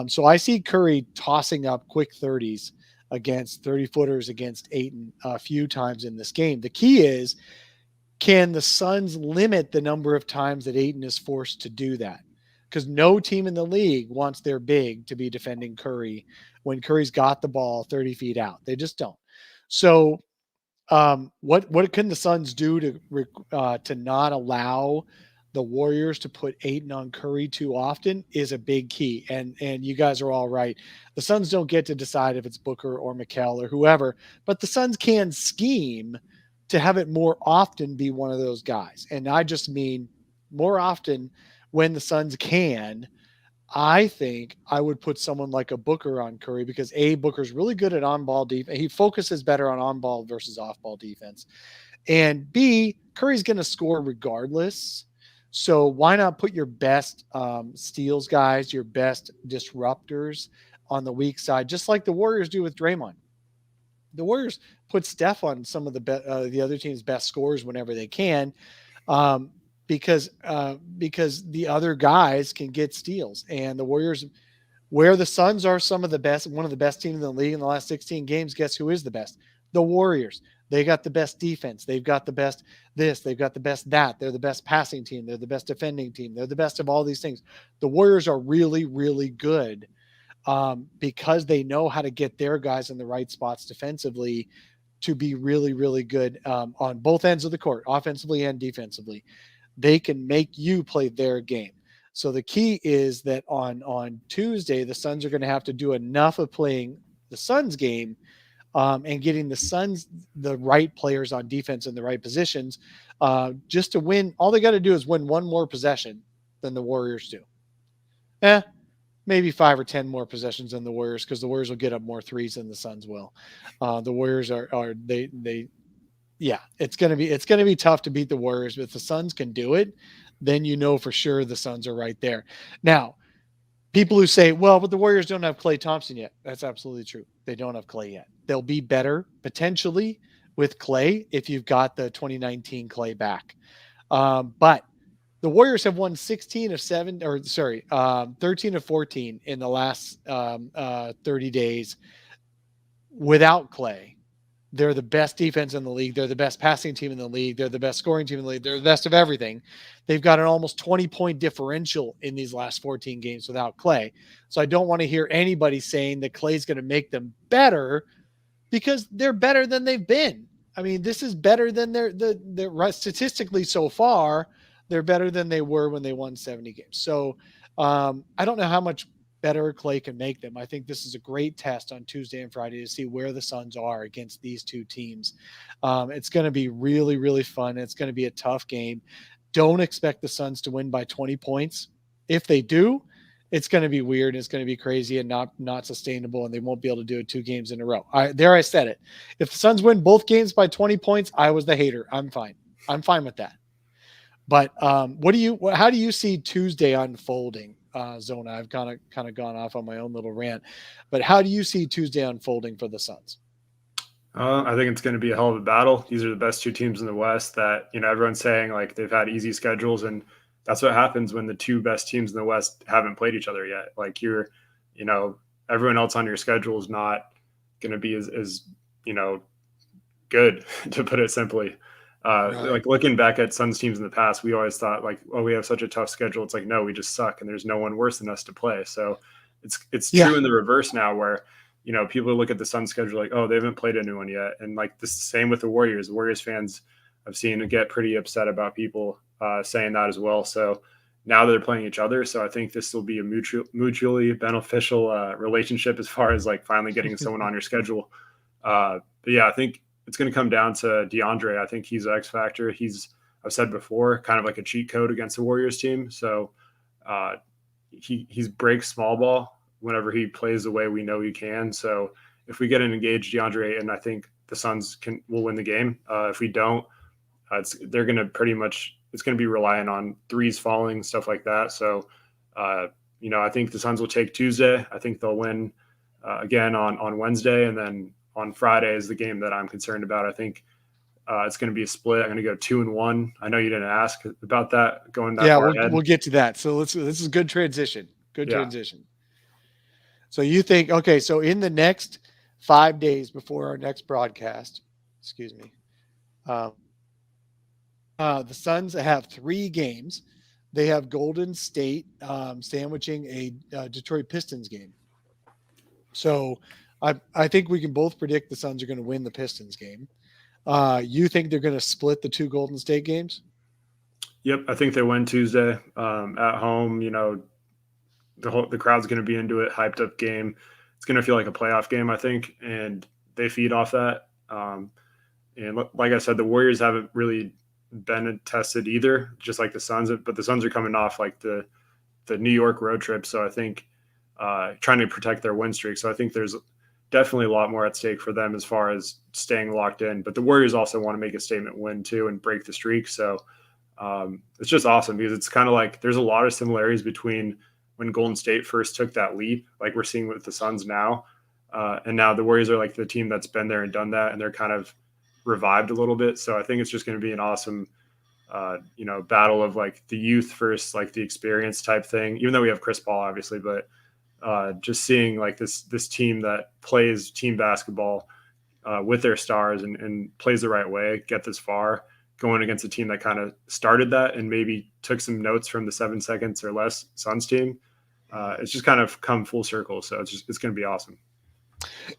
So I see Curry tossing up quick 30s against 30-footers against Ayton a few times in this game. The key is, can the Suns limit the number of times that Ayton is forced to do that? Because no team in the league wants their big to be defending Curry when Curry's got the ball 30 feet out. They just don't. So what can the Suns do to not allow the Warriors to put Ayton on Curry too often is a big key. And you guys are all right. The Suns don't get to decide if it's Booker or Mikal or whoever, but the Suns can scheme to have it more often be one of those guys. And I just mean more often when the Suns can. I think I would put someone like a Booker on Curry because Booker's really good at on-ball defense. He focuses better on on-ball versus off-ball defense. And B, Curry's going to score regardless. So why not put your best steals guys, your best disruptors on the weak side, just like the Warriors do with Draymond. The Warriors put Steph on some of the other team's best scorers whenever they can, because the other guys can get steals. And the Warriors, where the Suns are one of the best teams in the league in the last 16 games, guess who is the best? The Warriors. They got the best defense. They've got the best this. They've got the best that. They're the best passing team. They're the best defending team. They're the best of all these things. The Warriors are really, really good because they know how to get their guys in the right spots defensively to be really, really good on both ends of the court, offensively and defensively. They can make you play their game. So the key is that on Tuesday, the Suns are going to have to do enough of playing the Suns game and getting the Suns the right players on defense in the right positions just to win. All they got to do is win one more possession than the Warriors do. Maybe 5 or 10 more possessions than the Warriors, because the Warriors will get up more threes than the Suns will. The Warriors it's going to be tough to beat the Warriors, but if the Suns can do it, then you know for sure the Suns are right there. Now, people who say, well, but the Warriors don't have Klay Thompson yet. That's absolutely true. They don't have Klay yet. They'll be better potentially with Klay if you've got the 2019 Klay back. But the Warriors have won 13 of 14 in the last 30 days without Klay. They're the best defense in the league. They're the best passing team in the league. They're the best scoring team in the league. They're the best of everything. They've got an almost 20-point differential in these last 14 games without Klay. So I don't want to hear anybody saying that Klay's going to make them better, because they're better than they've been. I mean, this is better than they're statistically so far. They're better than they were when they won 70 games. So I don't know how much better Klay can make them. I think this is a great test on Tuesday and Friday to see where the Suns are against these two teams. It's going to be really, really fun. It's going to be a tough game. Don't expect the Suns to win by 20 points. If they do, it's going to be weird. It's going to be crazy and not sustainable, and they won't be able to do it 2 games in a row. I said it. If the Suns win both games by 20 points, I was the hater. I'm fine. I'm fine with that. But how do you see Tuesday unfolding, Zona? I've kind of gone off on my own little rant, but how do you see Tuesday unfolding for the Suns? I think it's going to be a hell of a battle. These are the best 2 teams in the West that, everyone's saying like they've had easy schedules, and that's what happens when the 2 best teams in the West haven't played each other yet. Like everyone else on your schedule is not going to be as good good, to put it simply. Right. Like looking back at Suns teams in the past, we always thought like, oh, we have such a tough schedule. It's like, no, we just suck, and there's no one worse than us to play. So it's Yeah. true in the reverse now, where people look at the Suns schedule like, oh, they haven't played anyone yet, and like the same with the Warriors. The Warriors fans I've seen get pretty upset about people saying that as well. So now they're playing each other. So I think this will be a mutually beneficial relationship as far as like finally getting someone on your schedule. But yeah, I think it's going to come down to DeAndre. I think he's the X factor. I've said before, kind of like a cheat code against the Warriors team. So he breaks small ball whenever he plays the way we know he can. So if we get an engaged DeAndre, and I think the Suns will win the game. If we don't, they're going to it's going to be relying on threes falling, stuff like that. So, I think the Suns will take Tuesday. I think they'll win again on Wednesday. And then on Friday is the game that I'm concerned about. I think it's going to be a split. I'm going to go 2-1. I know you didn't ask about that going that far ahead. We'll get to that. So this is a good transition. Transition. So you think, okay, so in the next 5 days before our next broadcast, the Suns have 3 games. They have Golden State sandwiching a Detroit Pistons game. So I think we can both predict the Suns are going to win the Pistons game. You think they're going to split the 2 Golden State games? Yep, I think they win Tuesday at home. The crowd's going to be into it, hyped up game. It's going to feel like a playoff game, I think, and they feed off that. And like I said, the Warriors haven't really been tested either, just like the Suns. But the Suns are coming off like the New York road trip, so I think trying to protect their win streak. So I think there's definitely a lot more at stake for them as far as staying locked in. But the Warriors also want to make a statement win too and break the streak. So it's just awesome because it's kind of like there's a lot of similarities between when Golden State first took that leap, like we're seeing with the Suns now. And now the Warriors are like the team that's been there and done that, and they're kind of revived a little bit. So I think it's just going to be an awesome, battle of like the youth versus like the experience type thing, even though we have Chris Paul, obviously, but just seeing like this team that plays team basketball with their stars and plays the right way, get this far, going against a team that kind of started that and maybe took some notes from the 7 seconds or less Suns team. It's just kind of come full circle. So it's going to be awesome.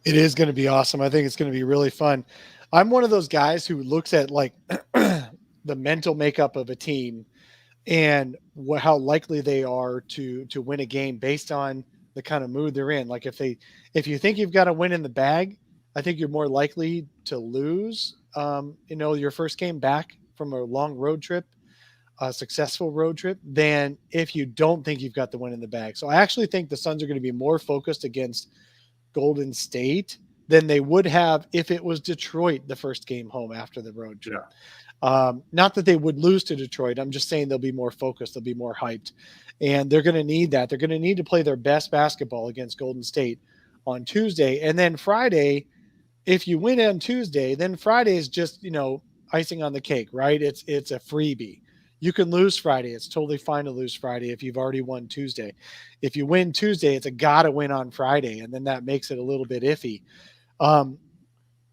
It is going to be awesome. I think it's going to be really fun. I'm one of those guys who looks at like the mental makeup of a team and how likely they are to win a game based on the kind of mood they're in. Like if you think you've got a win in the bag, I think you're more likely to lose, your first game back from a long road trip, a successful road trip, than if you don't think you've got the win in the bag. So I actually think the Suns are going to be more focused against Golden State than they would have if it was Detroit the first game home after the road trip. Yeah. Not that they would lose to Detroit. I'm just saying they'll be more focused. They'll be more hyped. And they're going to need that. They're going to need to play their best basketball against Golden State on Tuesday. And then Friday, if you win on Tuesday, then Friday is just, icing on the cake, right? It's a freebie. You can lose Friday. It's totally fine to lose Friday if you've already won Tuesday. If you win Tuesday, it's a gotta win on Friday, and then that makes it a little bit iffy.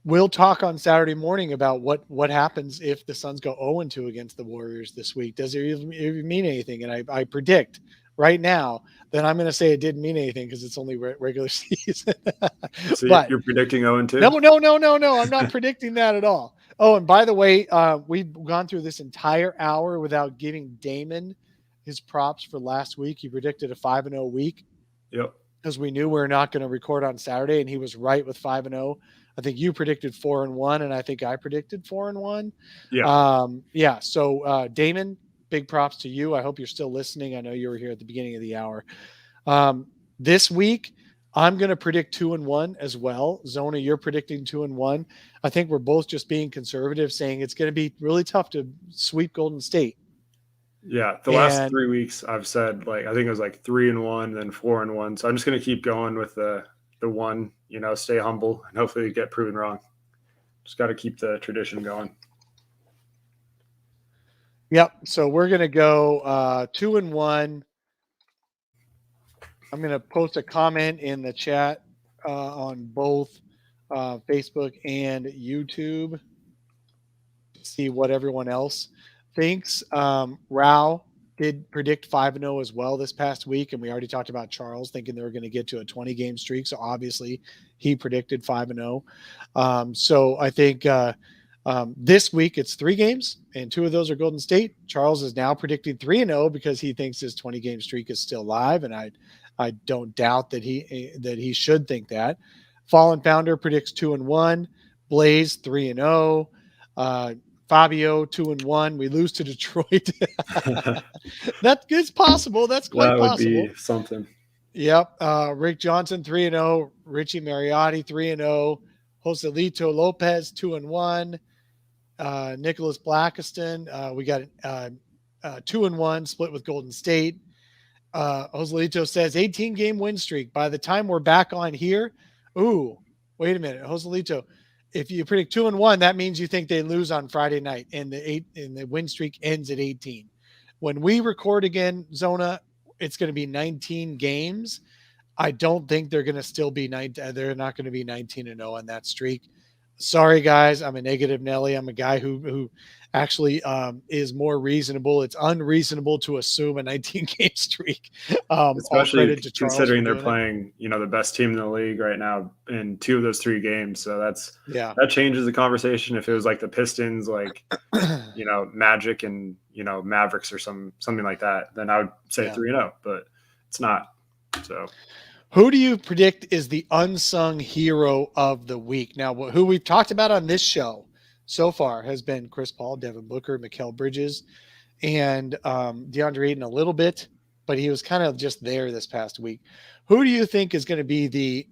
We'll talk on Saturday morning about what happens if the Suns go 0-2 against the Warriors this week. Does it even mean anything? And I predict right now that I'm going to say it didn't mean anything because it's only regular season. So but you're predicting 0-2? No. I'm not predicting that at all. Oh, and by the way, we've gone through this entire hour without giving Damon his props for last week. He predicted a 5-0 week. Yep. Because we knew we were not going to record on Saturday, and he was right with 5-0. I think you predicted 4-1, and I think I predicted 4-1. Yeah. So Damon, big props to you. I hope you're still listening. I know you were here at the beginning of the hour. This week, I'm going to predict 2-1 as well. Zona, you're predicting 2-1. I think we're both just being conservative, saying it's going to be really tough to sweep Golden State. Yeah, last 3 weeks I've said I think it was 3-1, then 4-1. So I'm just going to keep going with the one. Stay humble and hopefully get proven wrong. Just got to keep the tradition going. Yep. So we're going to go 2-1. I'm going to post a comment in the chat on both Facebook and YouTube. see what everyone else thinks. Rao did predict 5-0 as well this past week, and we already talked about Charles thinking they were going to get to a 20-game streak. So obviously, he predicted 5-0. So I think this week it's 3 games, and 2 of those are Golden State. Charles is now predicting 3-0 because he thinks his 20-game streak is still live, and I don't doubt that he should think that. Fallen Founder predicts 2-1. Blaze 3-0. Fabio 2-1. We lose to Detroit. It's possible. That's quite that would possible. be something. Yep. Rick Johnson 3-0. Richie Mariotti 3-0. Joselito Lopez 2-1. Nicholas Blackiston. We got 2-1 split with Golden State. Joselito says 18-game win streak. By the time we're back on here, ooh, wait a minute, Joselito. If you predict 2-1, that means you think they lose on Friday night, and the win streak ends at 18. When we record again, Zona, it's going to be 19 games. I don't think they're going to still be they're not going to be 19-0 on that streak. Sorry, guys. I'm a negative Nelly. I'm a guy who actually is more reasonable. It's unreasonable to assume a 19-game streak. Especially considering they're playing, the best team in the league right now in 2 of those 3 games. So that changes the conversation. If it was like the Pistons, like, Magic and, Mavericks or something like that, then I would say 3-0, but it's not. So who do you predict is the unsung hero of the week? Now, who we've talked about on this show so far has been Chris Paul, Devin Booker, Mikal Bridges, and DeAndre Ayton a little bit, but he was kind of just there this past week. Who do you think is going to be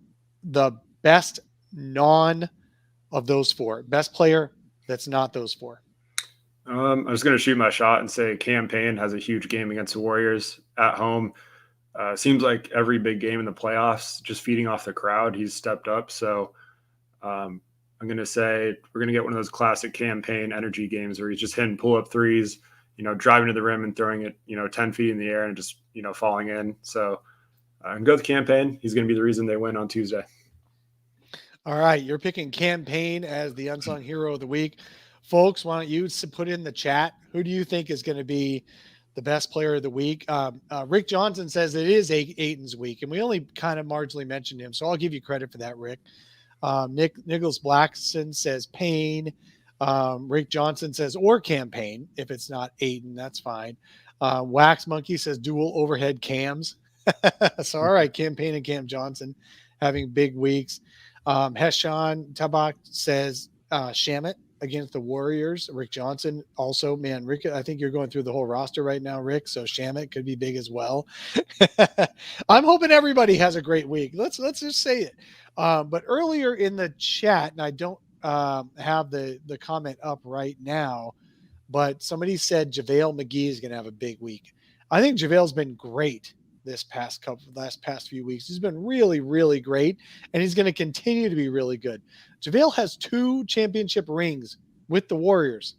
the best of those 4? Best player that's not those 4? I'm just going to shoot my shot and say Cam Payne has a huge game against the Warriors at home. Seems like every big game in the playoffs, just feeding off the crowd, he's stepped up. So I'm going to say we're going to get one of those classic Cam Payne energy games where he's just hitting pull-up threes, driving to the rim and throwing it, 10 feet in the air and just, falling in. So I'm going to go with Cam Payne. He's going to be the reason they win on Tuesday. All right. You're picking Cam Payne as the unsung hero of the week. Folks, why don't you put in the chat, who do you think is going to be the best player of the week? Rick Johnson says it is Ayton's week, and we only kind of marginally mentioned him, so I'll give you credit for that, Rick. Nicholas Blackson says Payne. Rick Johnson says or campaign. If it's not Ayton, that's fine. Wax Monkey says dual overhead cams. So all right, campaign and Cam Johnson having big weeks. Heshan Tabak says Shamit against the Warriors. Rick Johnson also, man, Rick, I think you're going through the whole roster right now, Rick. So Shamit could be big as well. I'm hoping everybody has a great week. Let's just say it. But earlier in the chat, and I don't have the comment up right now, but somebody said JaVale McGee is going to have a big week. I think JaVale's been great this past few weeks. He's been really, really great, and he's going to continue to be really good. JaVale has 2 championship rings with the Warriors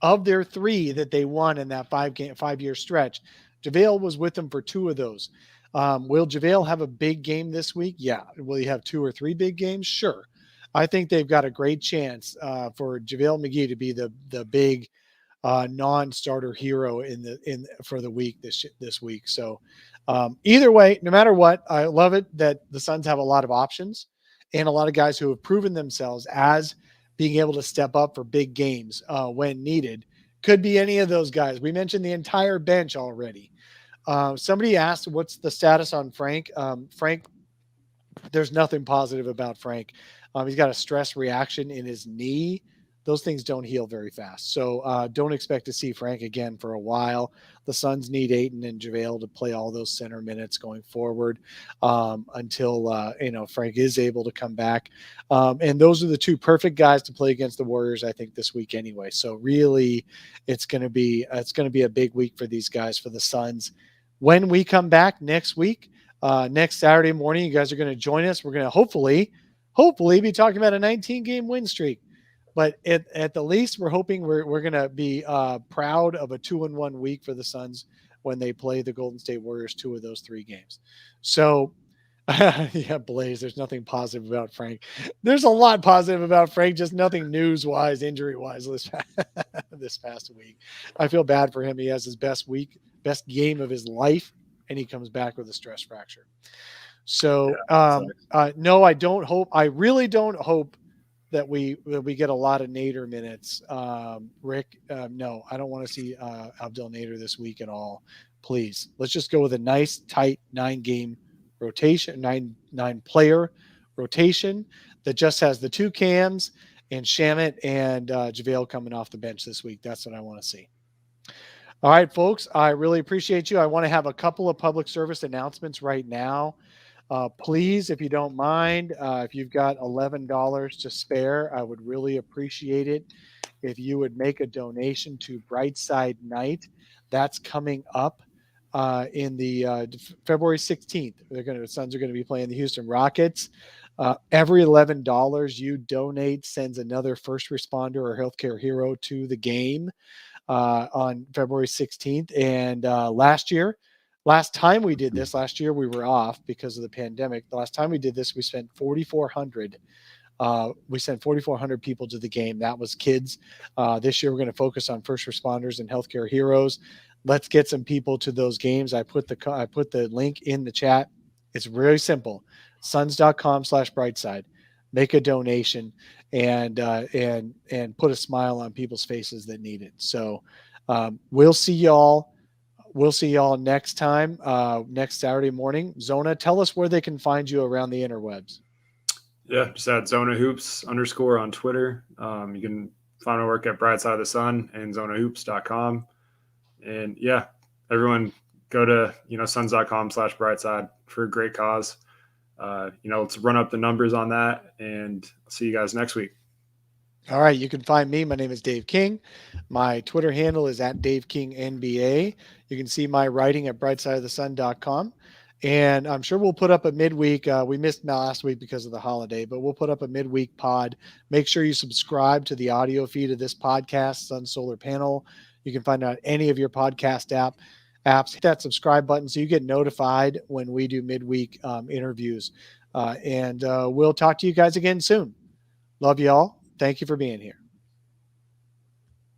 of their 3 that they won in that 5-year stretch. JaVale was with them for 2 of those. Will JaVale have a big game this week? Yeah. Will he have 2 or 3 big games? Sure. I think they've got a great chance for JaVale McGee to be the big non-starter hero for the week this week. So either way, no matter what, I love it that the Suns have a lot of options and a lot of guys who have proven themselves as being able to step up for big games when needed. Could be any of those guys. We mentioned the entire bench already. Somebody asked, what's the status on Frank? Frank, there's nothing positive about Frank. He's got a stress reaction in his knee. Those things don't heal very fast. So don't expect to see Frank again for a while. The Suns need Ayton and JaVale to play all those center minutes going forward until Frank is able to come back. And those are the 2 perfect guys to play against the Warriors, I think, this week anyway. So really, it's going to be a big week for these guys, for the Suns. When we come back next week, next Saturday morning, you guys are going to join us. We're going to hopefully be talking about a 19-game win streak. But at the least, we're hoping we're going to be proud of a 2-1 week for the Suns when they play the Golden State Warriors 2 of those 3 games. So Yeah, Blaze. There's nothing positive about Frank. There's a lot positive about Frank, just nothing news-wise, injury-wise this past week. I feel bad for him. He has his best game of his life, and he comes back with a stress fracture. So, no, I don't hope. I really don't hope that we get a lot of Nader minutes. Rick, no, I don't want to see Abdel Nader this week at all. Please, let's just go with a nice, tight 9-game rotation, nine player rotation that just has the 2 cams and Shamit and JaVale coming off the bench this week. That's what I want to see. All right, folks, I really appreciate you. I want to have a couple of public service announcements right now. Please, if you don't mind, if you've got $11 to spare, I would really appreciate it if you would make a donation to Brightside Night. That's coming up in the February 16th. The Suns are going to be playing the Houston Rockets. Every $11 you donate sends another first responder or healthcare hero to the game on February 16th. And last time we did this, last year we were off because of the pandemic. The last time we did this, we spent 4,400. We sent 4,400 people to the game. That was kids. This year we're going to focus on first responders and healthcare heroes. Let's get some people to those games. I put the link in the chat. It's really simple. Suns.com/brightside. Make a donation and put a smile on people's faces that need it. So we'll see y'all. We'll see y'all next time, next Saturday morning. Zona, tell us where they can find you around the interwebs. Yeah, just at @ZonaHoops_ on Twitter. You can find my work at Brightside of the Sun and ZonaHoops.com. And yeah, everyone go to Suns.com/brightside for a great cause. Let's run up the numbers on that, and I'll see you guys next week. All right, you can find me. My name is Dave King. My Twitter handle is @DaveKingNBA. You can see my writing at brightsideofthesun.com. And I'm sure we'll put up a midweek. We missed last week because of the holiday, but we'll put up a midweek pod. Make sure you subscribe to the audio feed of this podcast, Sun Solar Panel. You can find out any of your podcast apps. Hit that subscribe button so you get notified when we do midweek interviews. And we'll talk to you guys again soon. Love you all. Thank you for being here.